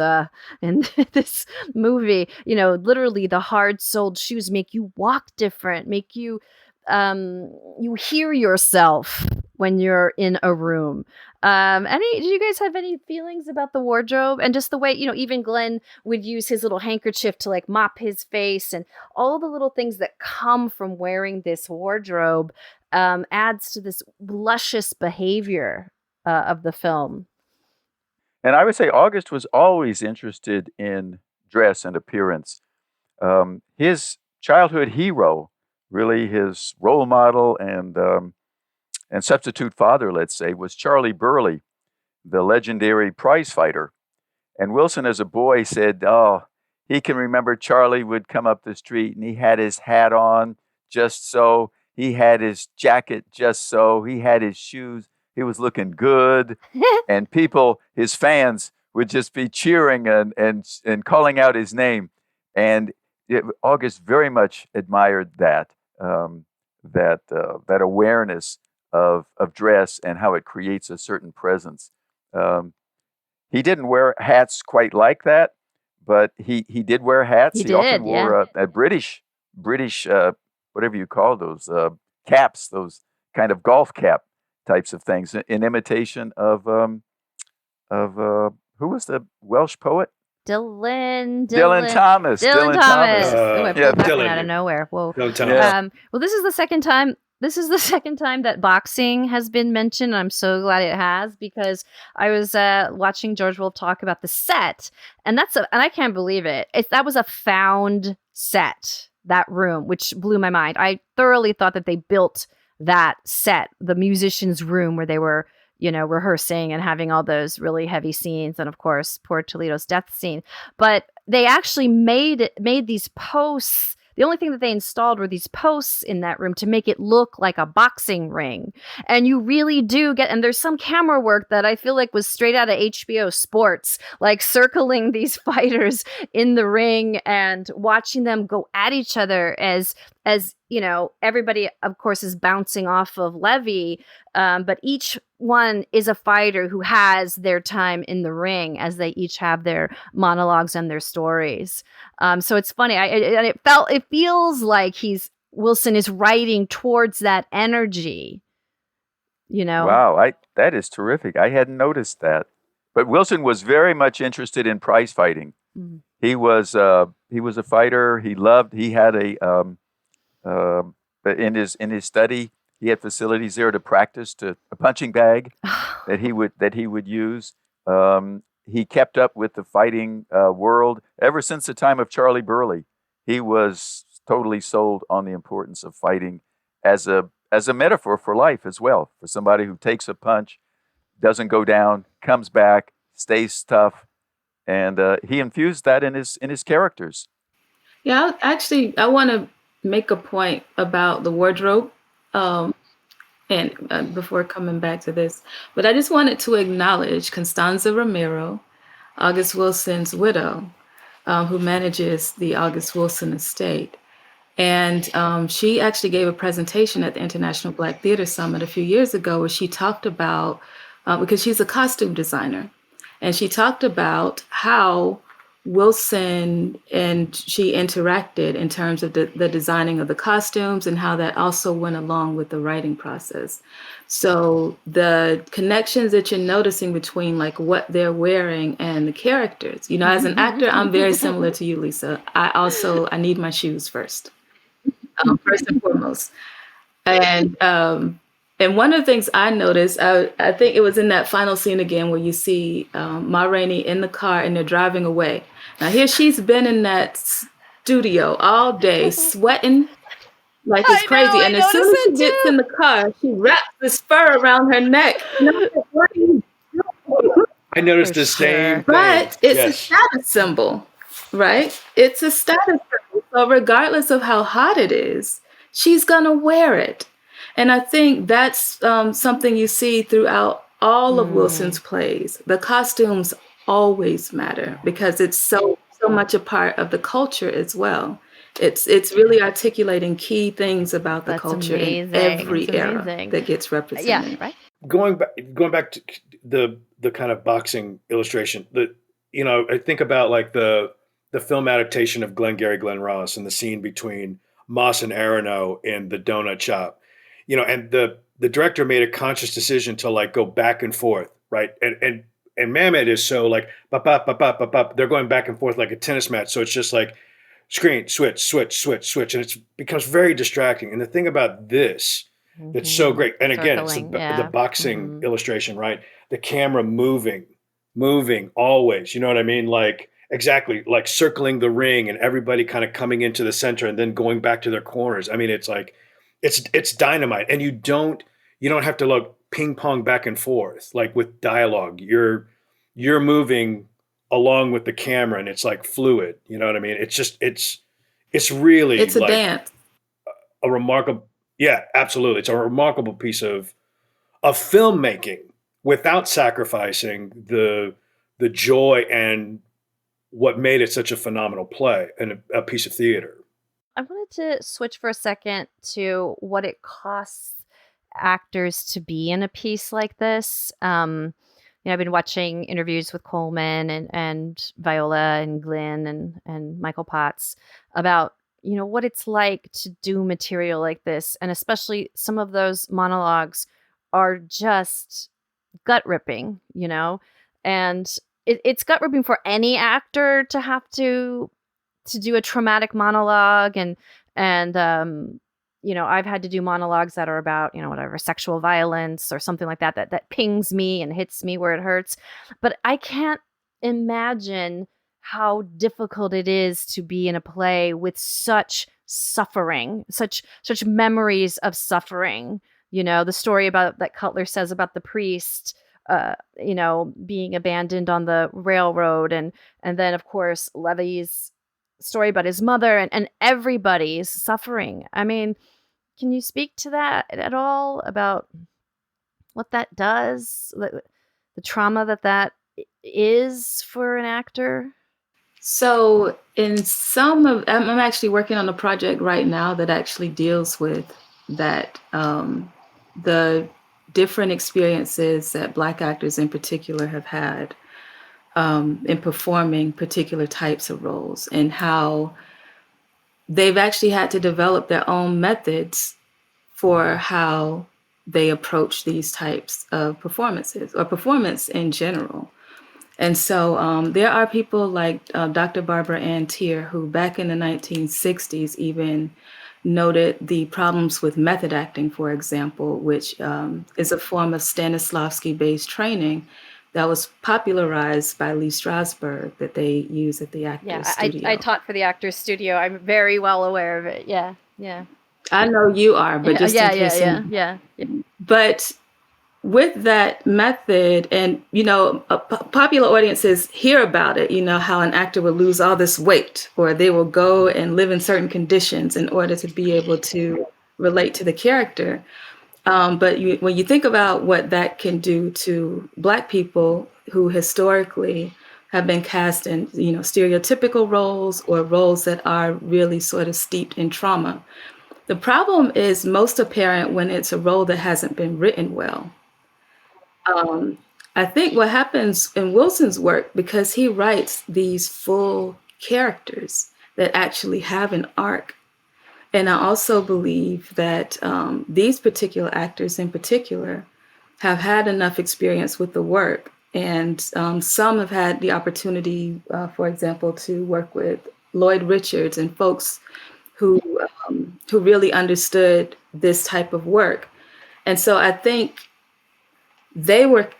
movie. Literally the hard-soled shoes make you walk different, make you you hear yourself when you're in a room. Do you guys have any feelings about the wardrobe and just the way, even Glenn would use his little handkerchief to mop his face, and all the little things that come from wearing this wardrobe adds to this luscious behavior of the film. And I would say August was always interested in dress and appearance. His childhood hero, really his role model and substitute father, let's say, was Charlie Burley, the legendary prize fighter. And Wilson, as a boy, said, he can remember Charlie would come up the street and he had his hat on just so. He had his jacket just so. He had his shoes. He was looking good. And people, his fans, would just be cheering and calling out his name. And August very much admired that that awareness of dress and how it creates a certain presence. He didn't wear hats quite like that, but he did wear hats. He often wore a British whatever you call those caps, those kind of golf cap types of things, in imitation of who was the Welsh poet? Dylan Thomas. Dylan Thomas. Oh, I pulled that one out of nowhere. Whoa. Dylan Thomas. Well, this is the second time. This is the second time that boxing has been mentioned. I'm so glad it has, because I was watching George Wolfe talk about the set, and and I can't believe it. That was a found set, that room, which blew my mind. I thoroughly thought that they built that set, the musicians' room where they were, rehearsing and having all those really heavy scenes, and of course, poor Toledo's death scene. But they actually made these posts. The only thing that they installed were these posts in that room to make it look like a boxing ring. And you really do and there's some camera work that I feel like was straight out of HBO Sports, like circling these fighters in the ring and watching them go at each other as everybody, of course, is bouncing off of Levy. But each one is a fighter who has their time in the ring, as they each have their monologues and their stories. So it's funny. It feels like Wilson is writing towards that energy. Wow, that is terrific. I hadn't noticed that. But Wilson was very much interested in prize fighting. Mm-hmm. He was a fighter. He had in his study, he had facilities there to practice, to a punching bag that he would use. He kept up with the fighting world ever since the time of Charlie Burley. He was totally sold on the importance of fighting as a metaphor for life as well, for somebody who takes a punch, doesn't go down, comes back, stays tough, and he infused that in his characters. Yeah, I want to make a point about the wardrobe, and before coming back to this, but I just wanted to acknowledge Constanza Romero, August Wilson's widow, who manages the August Wilson estate. And she actually gave a presentation at the International Black Theater Summit a few years ago, where she talked about, because she's a costume designer, and she talked about how Wilson and she interacted in terms of the designing of the costumes, and how that also went along with the writing process. So the connections that you're noticing between like what they're wearing and the characters, as an actor, I'm very similar to you, Lisa. I need my shoes first and foremost. And one of the things I noticed, I think it was in that final scene again, where you see Ma Rainey in the car and they're driving away. Now here she's been in that studio all day, sweating like it's crazy. And as soon as she gets in the car, she wraps this fur around her neck. I noticed the same thing. But it's a status symbol, right? It's a status symbol. So regardless of how hot it is, she's gonna wear it. And I think that's something you see throughout all of Wilson's plays. The costumes always matter, because it's so much a part of the culture as well. It's really articulating key things about the culture in every era that gets represented. Yeah, right. Going back to the kind of boxing illustration, I think about like the film adaptation of Glengarry Glen Ross and the scene between Moss and Aronow in the donut shop. And the director made a conscious decision to like go back and forth, right? And Mamet is so like they're going back and forth like a tennis match. So it's just like screen, switch, and it becomes very distracting. And the thing about this that's so great, and again, it's the boxing illustration, right? The camera moving always. You know what I mean? Like exactly, like circling the ring and everybody kind of coming into the center and then going back to their corners. I mean, it's like it's dynamite, and you don't have to look ping pong back and forth like with dialogue. You're moving along with the camera, and it's like fluid. You know what I mean? It's really a dance. a remarkable, yeah, absolutely. It's a remarkable piece of filmmaking without sacrificing the joy and what made it such a phenomenal play and a piece of theater. I wanted to switch for a second to what it costs actors to be in a piece like this. I've been watching interviews with Coleman and Viola and Glenn and Michael Potts about, what it's like to do material like this. And especially some of those monologues are just gut ripping, and it's gut ripping for any actor to have to do a traumatic monologue and I've had to do monologues that are about, whatever, sexual violence or something like that pings me and hits me where it hurts. But I can't imagine how difficult it is to be in a play with such suffering, such memories of suffering. The story about that Cutler says about the priest, being abandoned on the railroad. And then, of course, Levy's story about his mother and everybody's suffering. I mean, can you speak to that at all about what that does, the trauma that is for an actor? So I'm actually working on a project right now that actually deals with that, the different experiences that Black actors in particular have had in performing particular types of roles, and how they've actually had to develop their own methods for how they approach these types of performances or performance in general. And so there are people like Dr. Barbara Ann Tier, who back in the 1960s even noted the problems with method acting, for example, which is a form of Stanislavski-based training that was popularized by Lee Strasberg that they use at the Actors Studio. I taught for the Actors Studio. I'm very well aware of it. Yeah. I know you are, but just in case. Yeah. But with that method, and popular audiences hear about it, how an actor will lose all this weight, or they will go and live in certain conditions in order to be able to relate to the character. But when you think about what that can do to Black people who historically have been cast in, stereotypical roles or roles that are really sort of steeped in trauma, the problem is most apparent when it's a role that hasn't been written well. I think what happens in Wilson's work, because he writes these full characters that actually have an arc. And I also believe that these particular actors in particular have had enough experience with the work. And some have had the opportunity, for example, to work with Lloyd Richards and folks who really understood this type of work. And so I think they were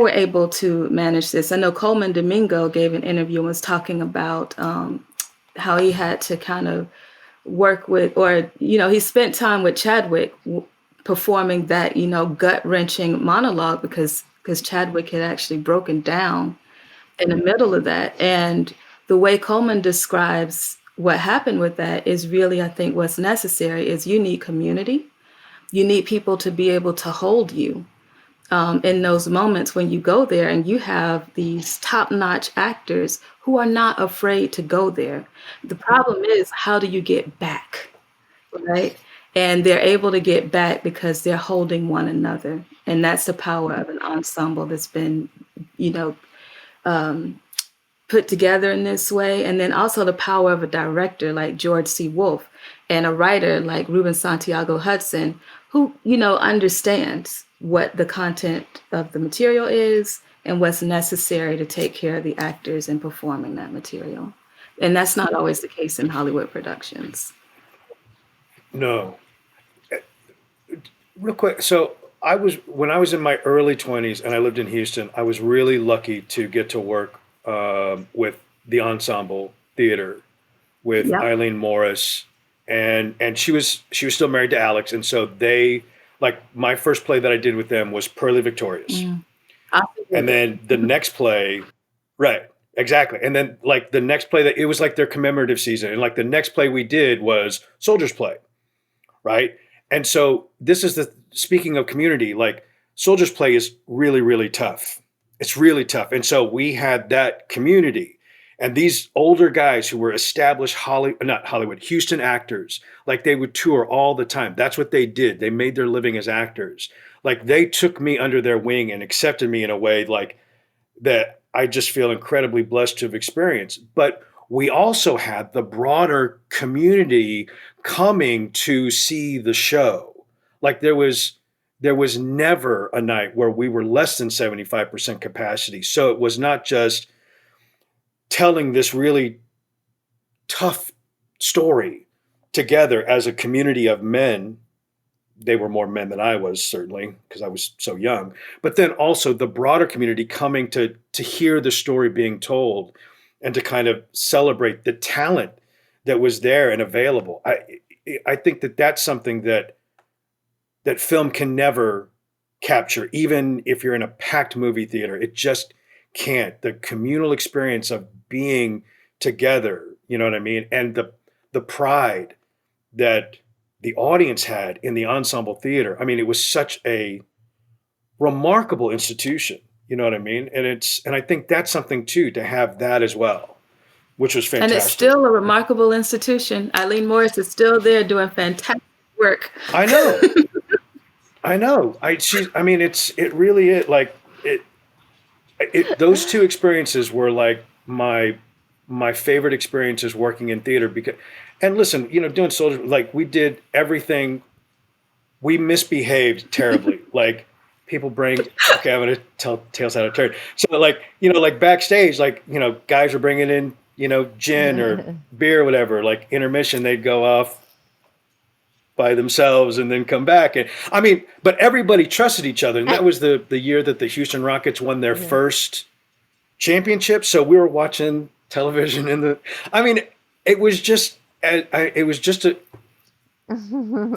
able to manage this. I know Coleman Domingo gave an interview and was talking about how he had to kind of work with, or, he spent time with Chadwick performing that, gut-wrenching monologue because Chadwick had actually broken down in the middle of that. And the way Coleman describes what happened with that is really, I think, what's necessary is you need community. You need people to be able to hold you in those moments when you go there, and you have these top-notch actors who are not afraid to go there. The problem is, how do you get back, right? And they're able to get back because they're holding one another. And that's the power of an ensemble that's been, put together in this way. And then also the power of a director like George C. Wolfe and a writer like Ruben Santiago Hudson, who, understands what the content of the material is and what's necessary to take care of the actors in performing that material. And that's not always the case in Hollywood productions. No. Real quick. So when I was in my early 20s and I lived in Houston, I was really lucky to get to work with the ensemble theater with Eileen Morris, and she was still married to Alex. And so my first play that I did with them was Pearly Victorious. And then the next play, right, exactly. And then the next play it was like their commemorative season. And the next play we did was Soldier's Play. right? And so this is speaking of community, like Soldier's Play is really, really tough. It's really tough. And so we had that community and these older guys who were established Houston actors, like they would tour all the time. That's what they did. They made their living as actors. Like they took me under their wing and accepted me in a way like that I just feel incredibly blessed to have experienced. But we also had the broader community coming to see the show. Like there was never a night where we were less than 75% capacity. So it was not just telling this really tough story together as a community of men. They were more men than I was, certainly, because I was so young. But then also the broader community coming to hear the story being told and to kind of celebrate the talent that was there and available. I think that that's something that film can never capture, even if you're in a packed movie theater. It just can't. The communal experience of being together, you know what I mean? And the pride that the audience had in the ensemble theater. I mean, it was such a remarkable institution, you know what I mean? And I think that's something too, to have that as well, which was fantastic. And it's still a remarkable institution. Eileen Morris is still there doing fantastic work. I know. I know. It really is like it. Those two experiences were like my favorite experiences working in theater because, and listen, you know, doing Soldier, like we did everything. We misbehaved terribly. Like people bring, okay, I'm going to tell tales out of turn. So like, you know, like backstage, like, you know, guys were bringing in, you know, gin or beer or whatever, like intermission, they'd go off by themselves and then come back. And I mean, but everybody trusted each other. And that was the year that the Houston Rockets won their first championship. So we were watching television it was just a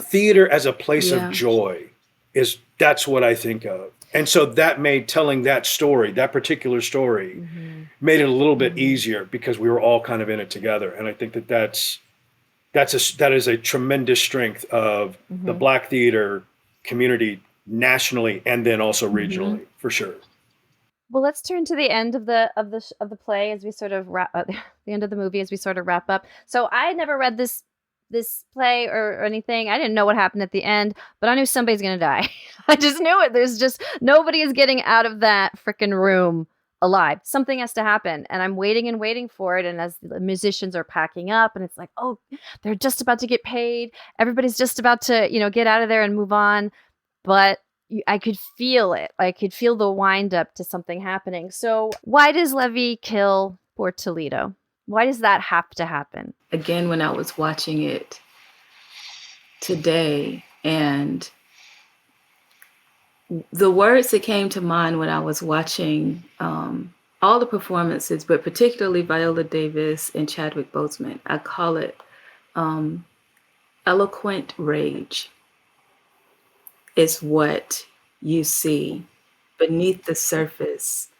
theater as a place of joy that's what I think of. And so that made telling that story, that particular story, made it a little bit easier because we were all kind of in it together. And I think that is a tremendous strength of the Black theater community nationally and then also regionally, for sure. Well, let's turn to the end of the play as we sort of wrap the end of the movie as we sort of wrap up. So I had never read this play or anything. I didn't know what happened at the end, but I knew somebody's gonna die. I just knew it. There's just nobody is getting out of that freaking room alive. Something has to happen, and I'm waiting and waiting for it. And as the musicians are packing up, and it's like, oh, they're just about to get paid. Everybody's just about to, you know, get out of there and move on. But I could feel it. I could feel the wind up to something happening. So why does Levy kill poor Toledo? Why does that have to happen? Again, when I was watching it today, and the words that came to mind when I was watching all the performances, but particularly Viola Davis and Chadwick Boseman, I call it eloquent rage. Is what you see beneath the surface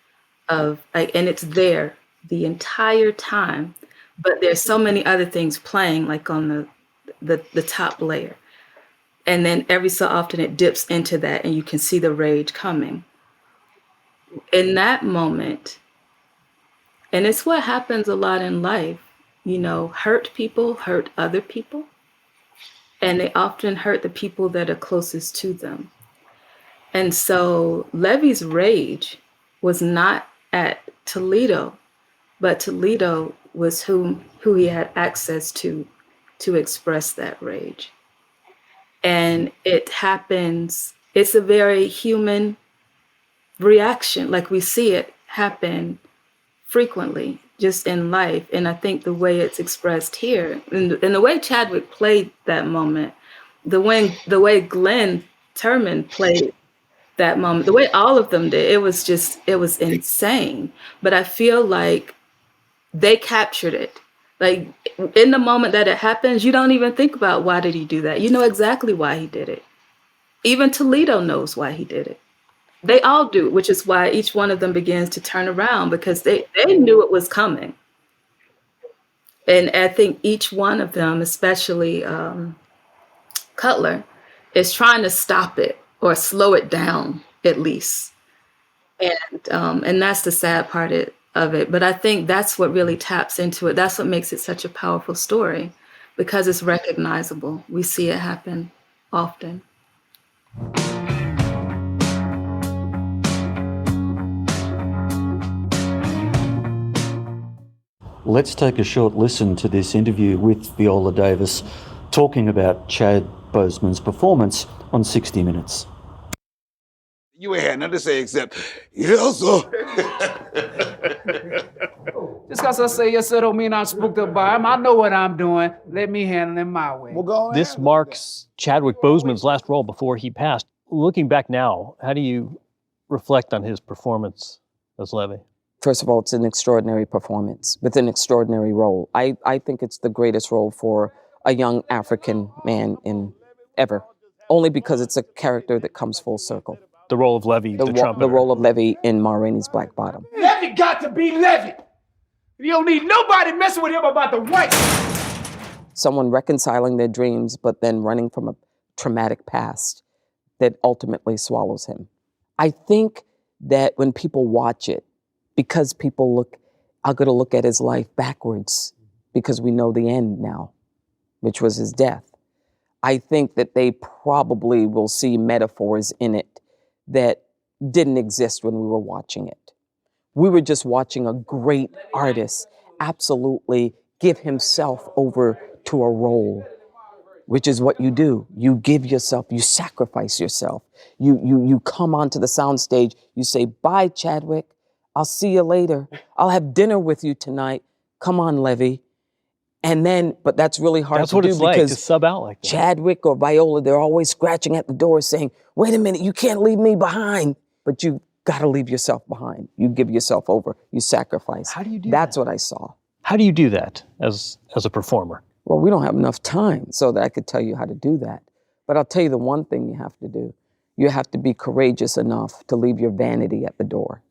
of, and it's there the entire time, but there's so many other things playing, like on the top layer. And then every so often it dips into that and you can see the rage coming. In that moment, and it's what happens a lot in life, you know, hurt people hurt other people. And they often hurt the people that are closest to them. And so Levy's rage was not at Toledo, but Toledo was who he had access to express that rage. And it happens, it's a very human reaction, like we see it happen frequently just in life. And I think the way it's expressed here, and the way Chadwick played that moment, the way Glenn Turman played that moment, the way all of them did, it was insane. But I feel like they captured it. Like in the moment that it happens, you don't even think about why did he do that. You know exactly why he did it. Even Toledo knows why he did it. They all do, which is why each one of them begins to turn around, because they knew it was coming. And I think each one of them, especially Cutler is trying to stop it or slow it down at least. And that's the sad part of it. But I think that's what really taps into it. That's what makes it such a powerful story, because it's recognizable. We see it happen often. Let's take a short listen to this interview with Viola Davis talking about Chad Boseman's performance on 60 Minutes. You ain't had nothing to say except, yes, sir. Just because I say yes, sir, don't mean I'm spooked up by him. I know what I'm doing. Let me handle him my way. This marks Chadwick Boseman's last role before he passed. Looking back now, how do you reflect on his performance as Levy? First of all, it's an extraordinary performance with an extraordinary role. I think it's the greatest role for a young African man in ever, only because it's a character that comes full circle. The role of Levy, the trumpeter. The role of Levy in Ma Rainey's Black Bottom. Levy got to be Levy. You don't need nobody messing with him about the white. Someone reconciling their dreams, but then running from a traumatic past that ultimately swallows him. I think that when people watch it, because people are going to look at his life backwards, because we know the end now, which was his death. I think that they probably will see metaphors in it that didn't exist when we were watching it. We were just watching a great artist absolutely give himself over to a role, which is what you do. You give yourself, you sacrifice yourself. You come onto the soundstage, you say, bye, Chadwick. I'll see you later. I'll have dinner with you tonight. Come on, Levy. And then, but that's really hard to do because like to sub out like that. Chadwick or Viola, they're always scratching at the door saying, wait a minute, you can't leave me behind. But you got to leave yourself behind. You give yourself over. You sacrifice. How do you do That's what I saw. How do you do that as a performer? Well, we don't have enough time so that I could tell you how to do that. But I'll tell you the one thing you have to do. You have to be courageous enough to leave your vanity at the door.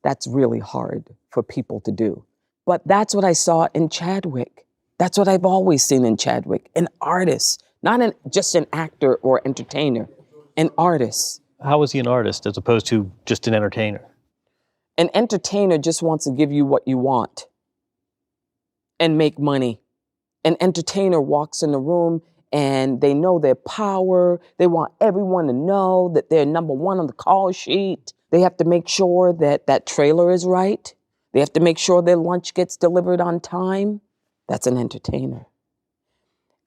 That's really hard for people to do. But that's what I saw in Chadwick. That's what I've always seen in Chadwick, an artist, not just an actor or entertainer, an artist. How is he an artist as opposed to just an entertainer? An entertainer just wants to give you what you want and make money. An entertainer walks in the room and they know their power. They want everyone to know that they're number one on the call sheet. They have to make sure that that trailer is right. They have to make sure their lunch gets delivered on time. That's an entertainer.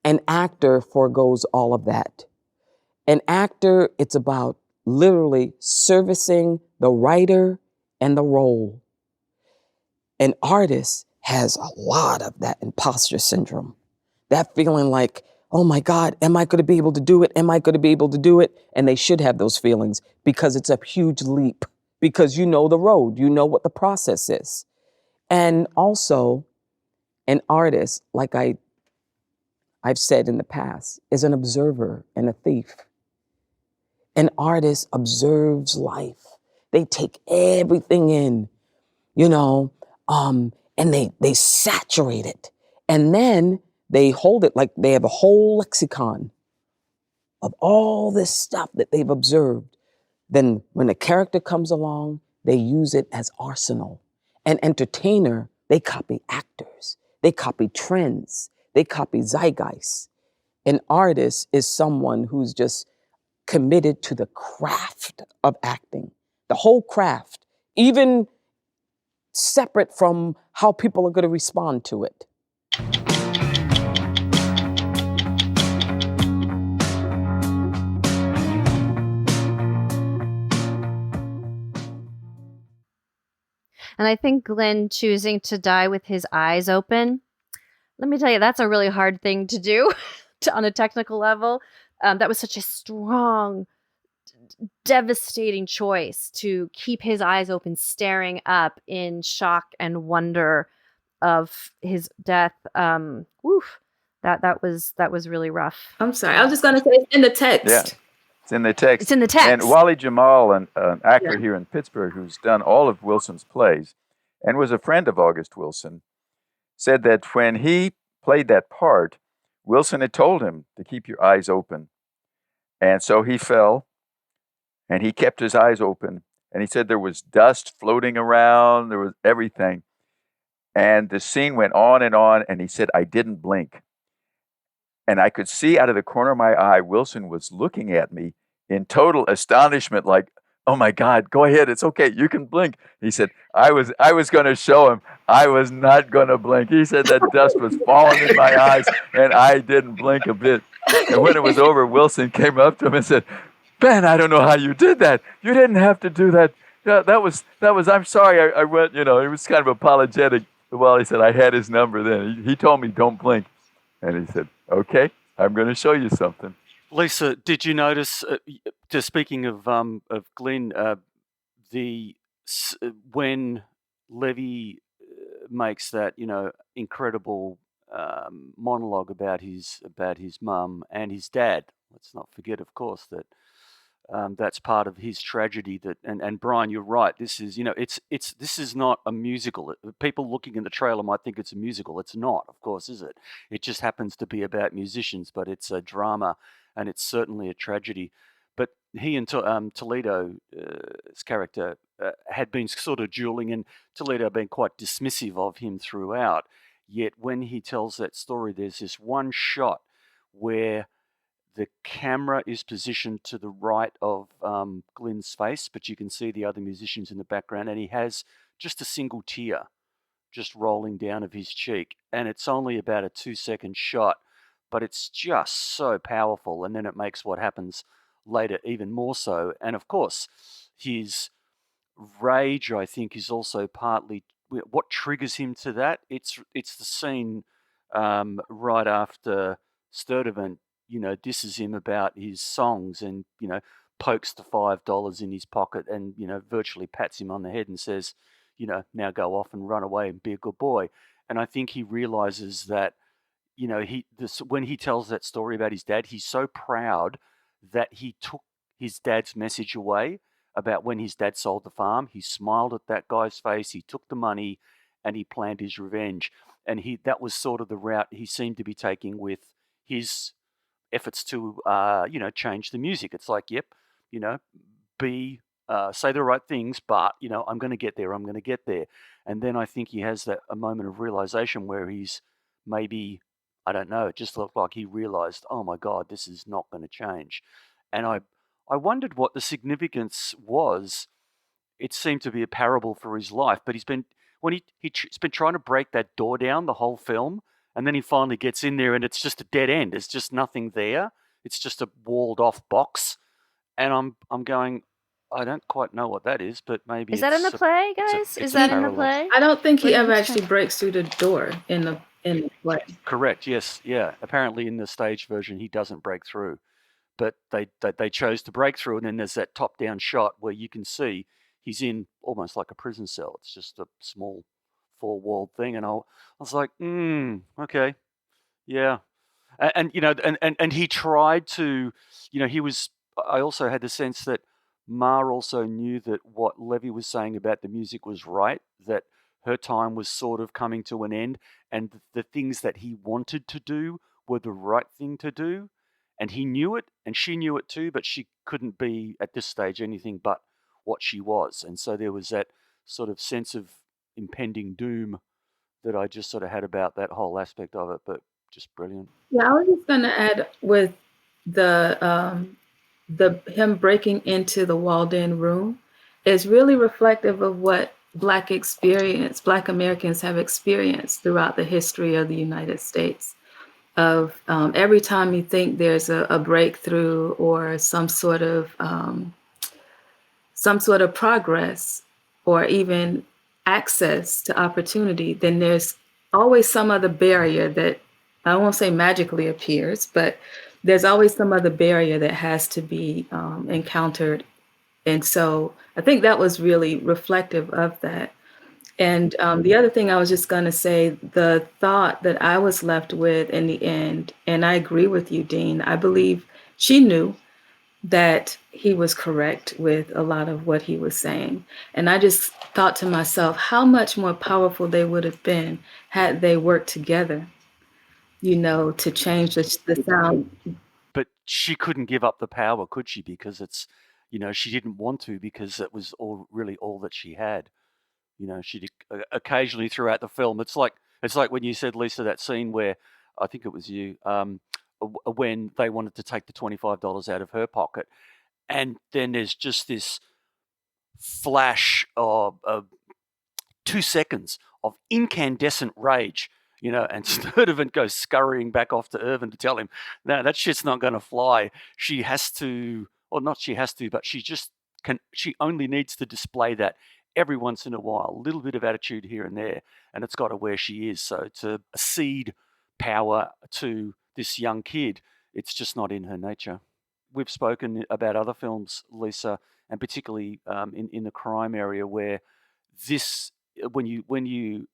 An actor forgoes all of that. An actor, it's about literally servicing the writer and the role. An artist has a lot of that imposter syndrome. That feeling like, oh my God, am I going to be able to do it? Am I going to be able to do it? And they should have those feelings because it's a huge leap, because you know the road, you know what the process is. And also, an artist, like I've said in the past, is an observer and a thief. An artist observes life. They take everything in, and they saturate it. And then they hold it like they have a whole lexicon of all this stuff that they've observed. Then when a character comes along, they use it as arsenal. An entertainer, they copy actors. They copy trends. They copy zeitgeist. An artist is someone who's just committed to the craft of acting, the whole craft, even separate from how people are going to respond to it. And I think Glenn choosing to die with his eyes open, let me tell you, that's a really hard thing to do on a technical level. That was such a strong, devastating choice to keep his eyes open, staring up in shock and wonder of his death. That was really rough. I'm sorry. I was just going to say it's in the text. Yeah. It's in the text. It's in the text. And Wally Jamal, an actor here in Pittsburgh who's done all of Wilson's plays and was a friend of August Wilson, said that when he played that part, Wilson had told him to keep your eyes open. And so he fell, and he kept his eyes open. And he said there was dust floating around, there was everything. And the scene went on, and he said, I didn't blink. And I could see out of the corner of my eye, Wilson was looking at me in total astonishment, like, oh my God, go ahead, it's okay, you can blink. He said, I was going to show him I was not going to blink. He said that dust was falling in my eyes, and I didn't blink a bit. And when it was over, Wilson came up to him and said, Ben, I don't know how you did that. You didn't have to do that. Yeah, that was. I'm sorry. I went. He was kind of apologetic. Well, he said I had his number then. He told me don't blink, and he said, okay, I'm going to show you something. Lisa, did you notice? Just speaking of Glenn, when Levy makes that incredible monologue about his mum and his dad. Let's not forget, of course, that that's part of his tragedy. And Brian, you're right. This is this is not a musical. People looking in the trailer might think it's a musical. It's not, of course, is it? It just happens to be about musicians, but it's a drama, and it's certainly a tragedy. But he and Toledo's character had been sort of dueling, and Toledo had been quite dismissive of him throughout. Yet when he tells that story, there's this one shot where the camera is positioned to the right of Glenn's face, but you can see the other musicians in the background, and he has just a single tear just rolling down of his cheek. And it's only about a 2-second shot, but it's just so powerful. And then it makes what happens later even more so. And of course, his rage, I think, is also partly what triggers him to that. It's the scene right after Sturdivant, disses him about his songs and, pokes the $5 in his pocket and, virtually pats him on the head and says, now go off and run away and be a good boy. And I think he realizes that, when he tells that story about his dad, he's so proud that he took his dad's message away about when his dad sold the farm. He smiled at that guy's face, he took the money, and he planned his revenge. And that was sort of the route he seemed to be taking with his efforts to, change the music. It's like, yep, say the right things, but, I'm going to get there. And then I think he has a moment of realization where he's maybe, I don't know, it just looked like he realized, oh my God, this is not going to change. And I wondered what the significance was. It seemed to be a parable for his life, but he's been trying to break that door down the whole film, and then he finally gets in there and it's just a dead end. There's just nothing there. It's just a walled off box. And I'm going, I don't quite know what that is, but maybe is that in the play, guys? Is that in the play? I don't think he ever actually breaks through the door in the play. Correct. Yes. Yeah. Apparently, in the stage version, he doesn't break through, but they chose to break through, and then there's that top-down shot where you can see he's in almost like a prison cell. It's just a small 4-walled thing, and I was like, okay, yeah, and he tried to, I also had the sense that Ma also knew that what Levy was saying about the music was right, that her time was sort of coming to an end, and the things that he wanted to do were the right thing to do, and he knew it, and she knew it too, but she couldn't be at this stage anything but what she was, and so there was that sort of sense of impending doom that I just sort of had about that whole aspect of it, but just brilliant. Yeah, I was just going to add with the him breaking into the walled-in room is really reflective of what Black Americans have experienced throughout the history of the United States. Of every time you think there's a breakthrough or some sort of progress or even access to opportunity, then there's always some other barrier that, I won't say magically appears, but there's always some other barrier that has to be encountered. And so I think that was really reflective of that. And the other thing I was just going to say, the thought that I was left with in the end, and I agree with you, Dean, I believe she knew that he was correct with a lot of what he was saying. And I just thought to myself, how much more powerful they would have been had they worked together. to change the sound. But she couldn't give up the power, could she? Because it's, she didn't want to, because it was all that she had. She did, occasionally throughout the film. It's like when you said, Lisa, that scene where, I think it was you, when they wanted to take the $25 out of her pocket, and then there's just this flash of 2 seconds of incandescent rage, and Sturdivant goes scurrying back off to Irvin to tell him, no, that shit's not going to fly. She has to, or not she has to, but she only needs to display that every once in a while, a little bit of attitude here and there, and it's got her where she is. So to cede power to this young kid, it's just not in her nature. We've spoken about other films, Lisa, and particularly in the crime area, where this, when you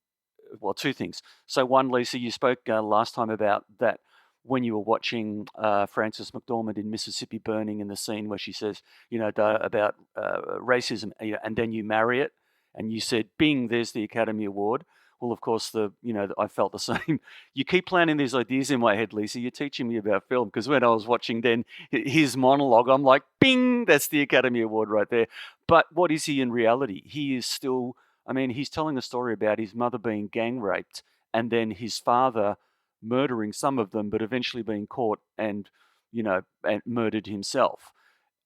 well, two things. So one, Lisa, you spoke last time about that when you were watching Frances McDormand in Mississippi Burning, in the scene where she says, about racism, and then you marry it, and you said, bing, there's the Academy Award. Well, of course, I felt the same. You keep planting these ideas in my head, Lisa. You're teaching me about film, because when I was watching then his monologue, I'm like, bing, that's the Academy Award right there. But what is he in reality? He is still, he's telling a story about his mother being gang raped, and then his father murdering some of them, but eventually being caught and murdered himself.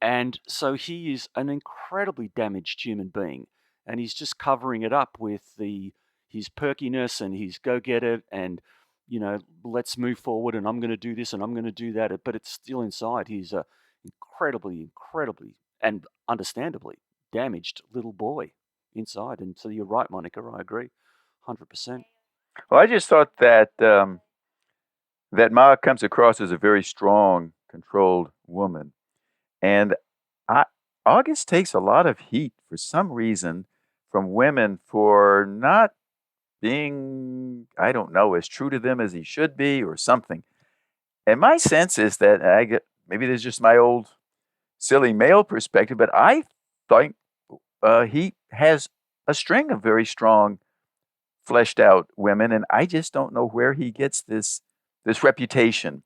And so he is an incredibly damaged human being, and he's just covering it up with his perkiness and his go get it, and let's move forward, and I'm going to do this and I'm going to do that. But it's still inside. He's a incredibly and understandably damaged little boy inside. And so you're right, Monica. I agree, 100%. Well, I just thought that that Ma comes across as a very strong, controlled woman, and August takes a lot of heat for some reason from women for not being, I don't know, as true to them as he should be, or something. And my sense is that maybe there's just my old silly male perspective, but I think he has a string of very strong, fleshed out women, and I just don't know where he gets this reputation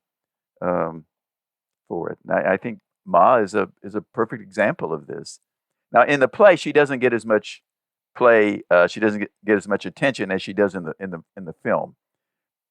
for it. And I think Ma is a perfect example of this. Now, in the play, she doesn't get as much play. She doesn't get as much attention as she does in the film,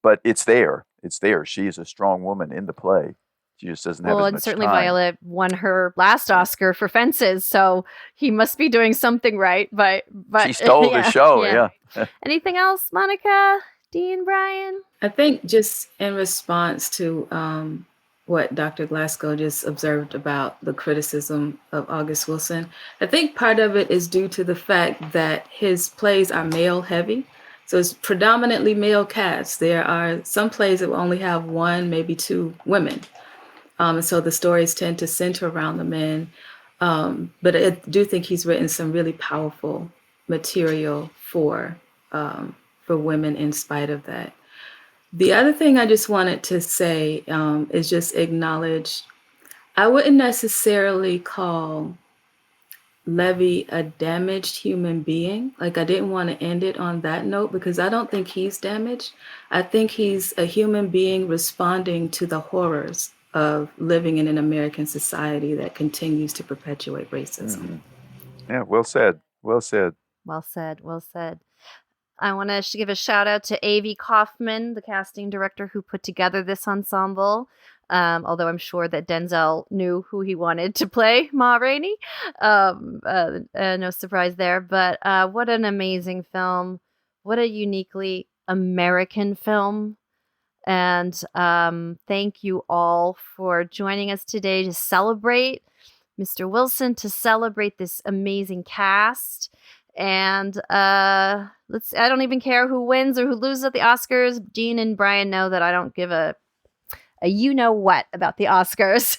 but it's there. It's there. She is a strong woman in the play. She just doesn't have as much time. Well, and certainly Viola won her last Oscar for Fences, so he must be doing something right. But she stole the show. Yeah. Anything else, Monica, Dean, Brian? I think just in response to what Dr. Glasco just observed about the criticism of August Wilson, I think part of it is due to the fact that his plays are male heavy. So it's predominantly male cast. There are some plays that will only have one, maybe two women. And so the stories tend to center around the men. But I do think he's written some really powerful material for women in spite of that. The other thing I just wanted to say is just acknowledge, I wouldn't necessarily call Levy a damaged human being. Like, I didn't want to end it on that note, because I don't think he's damaged. I think he's a human being responding to the horrors of living in an American society that continues to perpetuate racism. Mm-hmm. Yeah, well said. Well said. Well said. Well said. I want to give a shout out to A.V. Kaufman, the casting director who put together this ensemble. Although I'm sure that Denzel knew who he wanted to play Ma Rainey. No surprise there. But what an amazing film. What a uniquely American film. And thank you all for joining us today to celebrate Mr. Wilson, to celebrate this amazing cast. And I don't even care who wins or who loses at the Oscars. Dean and Brian know that I don't give a you-know-what about the Oscars.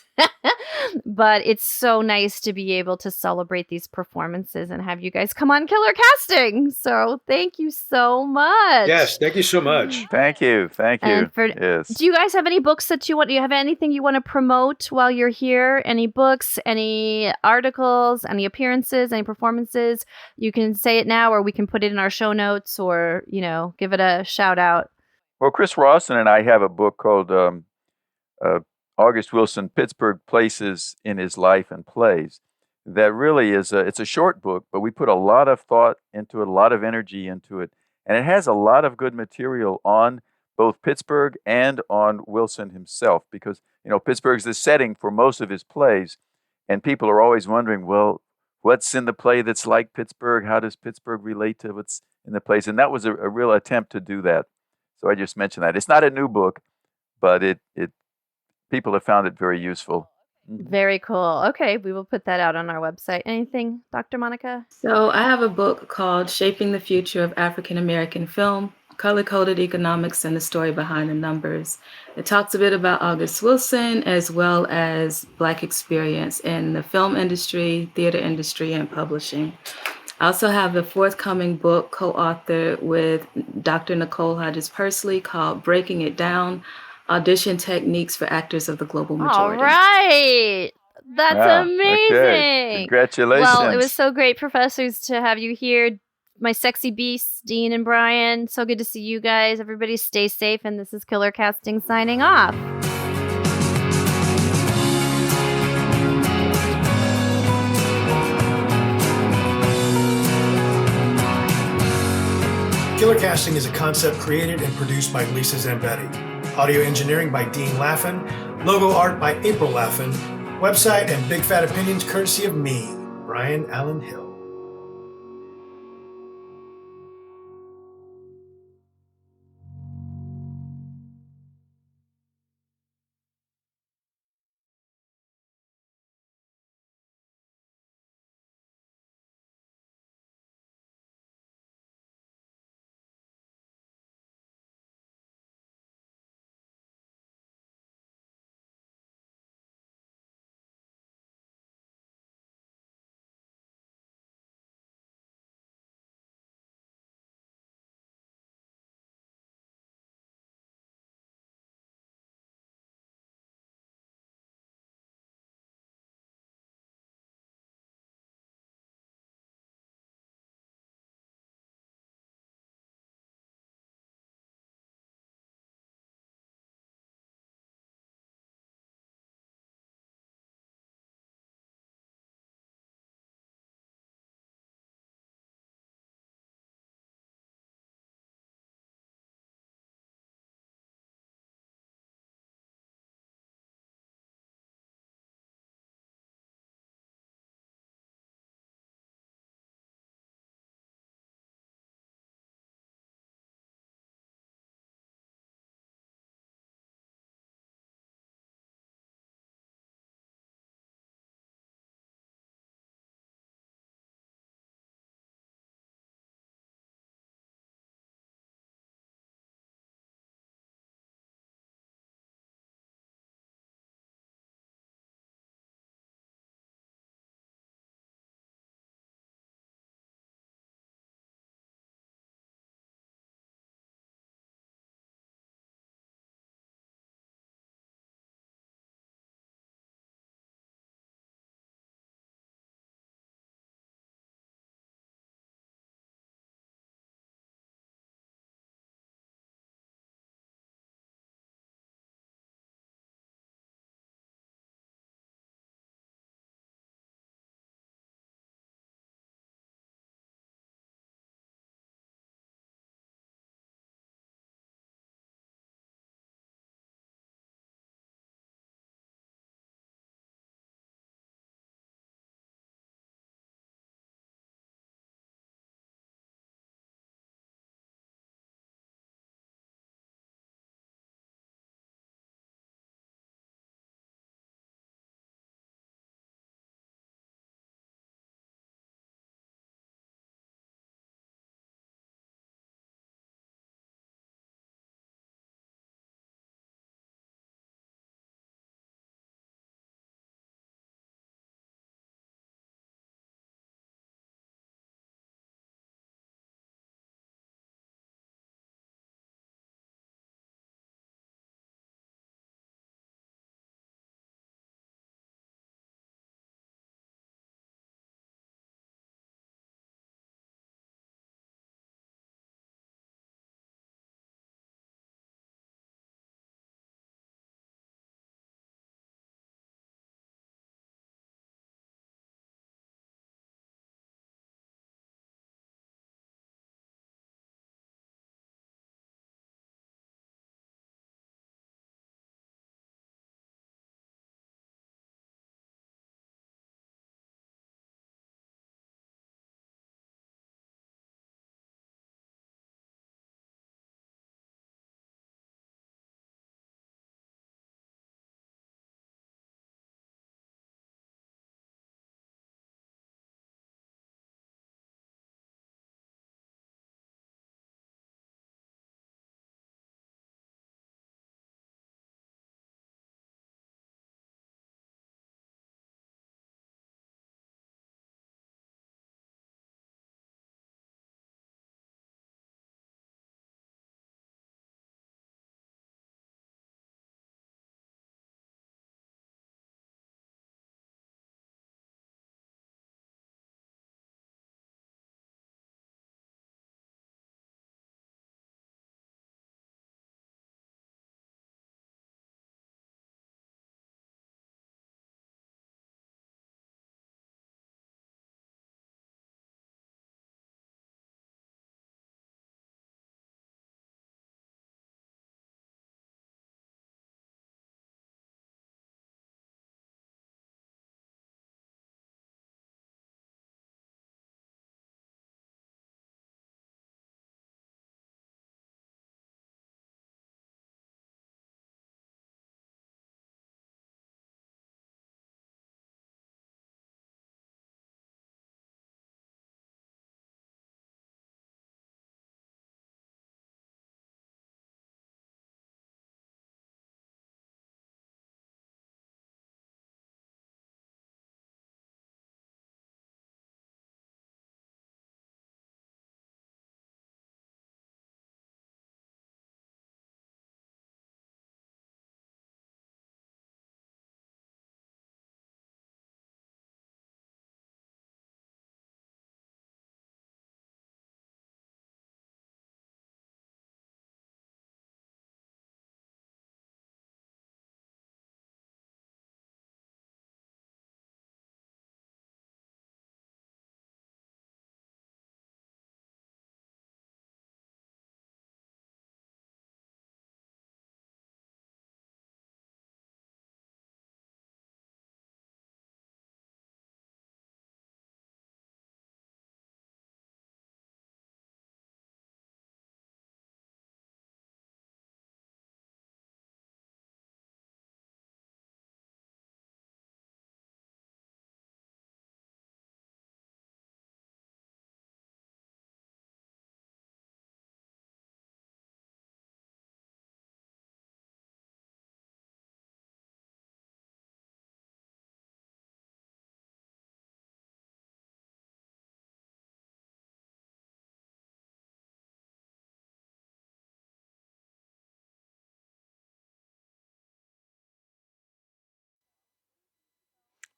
But it's so nice to be able to celebrate these performances and have you guys come on Killer Casting. So thank you so much. Yes, thank you so much. Thank you. Thank you. Yes. Do you guys have any books that you want? Do you have anything you want to promote while you're here? Any books, any articles, any appearances, any performances? You can say it now, or we can put it in our show notes, or, give it a shout out. Well, Chris Rawson and I have a book called August Wilson, Pittsburgh Places in His Life and Plays. That really is it's a short book, but we put a lot of thought into it, a lot of energy into it, and it has a lot of good material on both Pittsburgh and on Wilson himself, because Pittsburgh's the setting for most of his plays, and people are always wondering, well, what's in the play that's like Pittsburgh? How does Pittsburgh relate to what's in the plays? And that was a real attempt to do that. So I just mentioned that. It's not a new book, but it people have found it very useful. Very cool. Okay, we will put that out on our website. Anything, Dr. Monica? So I have a book called Shaping the Future of African American Film, Color-Coded Economics and the Story Behind the Numbers. It talks a bit about August Wilson as well as Black experience in the film industry, theater industry, and publishing. I also have a forthcoming book co-authored with Dr. Nicole Hodges-Pursley called Breaking It Down, Audition Techniques for Actors of the Global Majority. All right. That's amazing. Okay. Congratulations. Well, it was so great, professors, to have you here. My sexy beasts, Dean and Brian. So good to see you guys. Everybody stay safe. And this is Killer Casting signing off. Killer Casting is a concept created and produced by Lisa Zambetti. Audio engineering by Dean Laffin. Logo art by April Laffin. Website and Big Fat Opinions courtesy of me, Brian Allen Hill.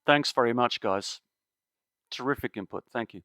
Thanks very much, guys. Terrific input. Thank you.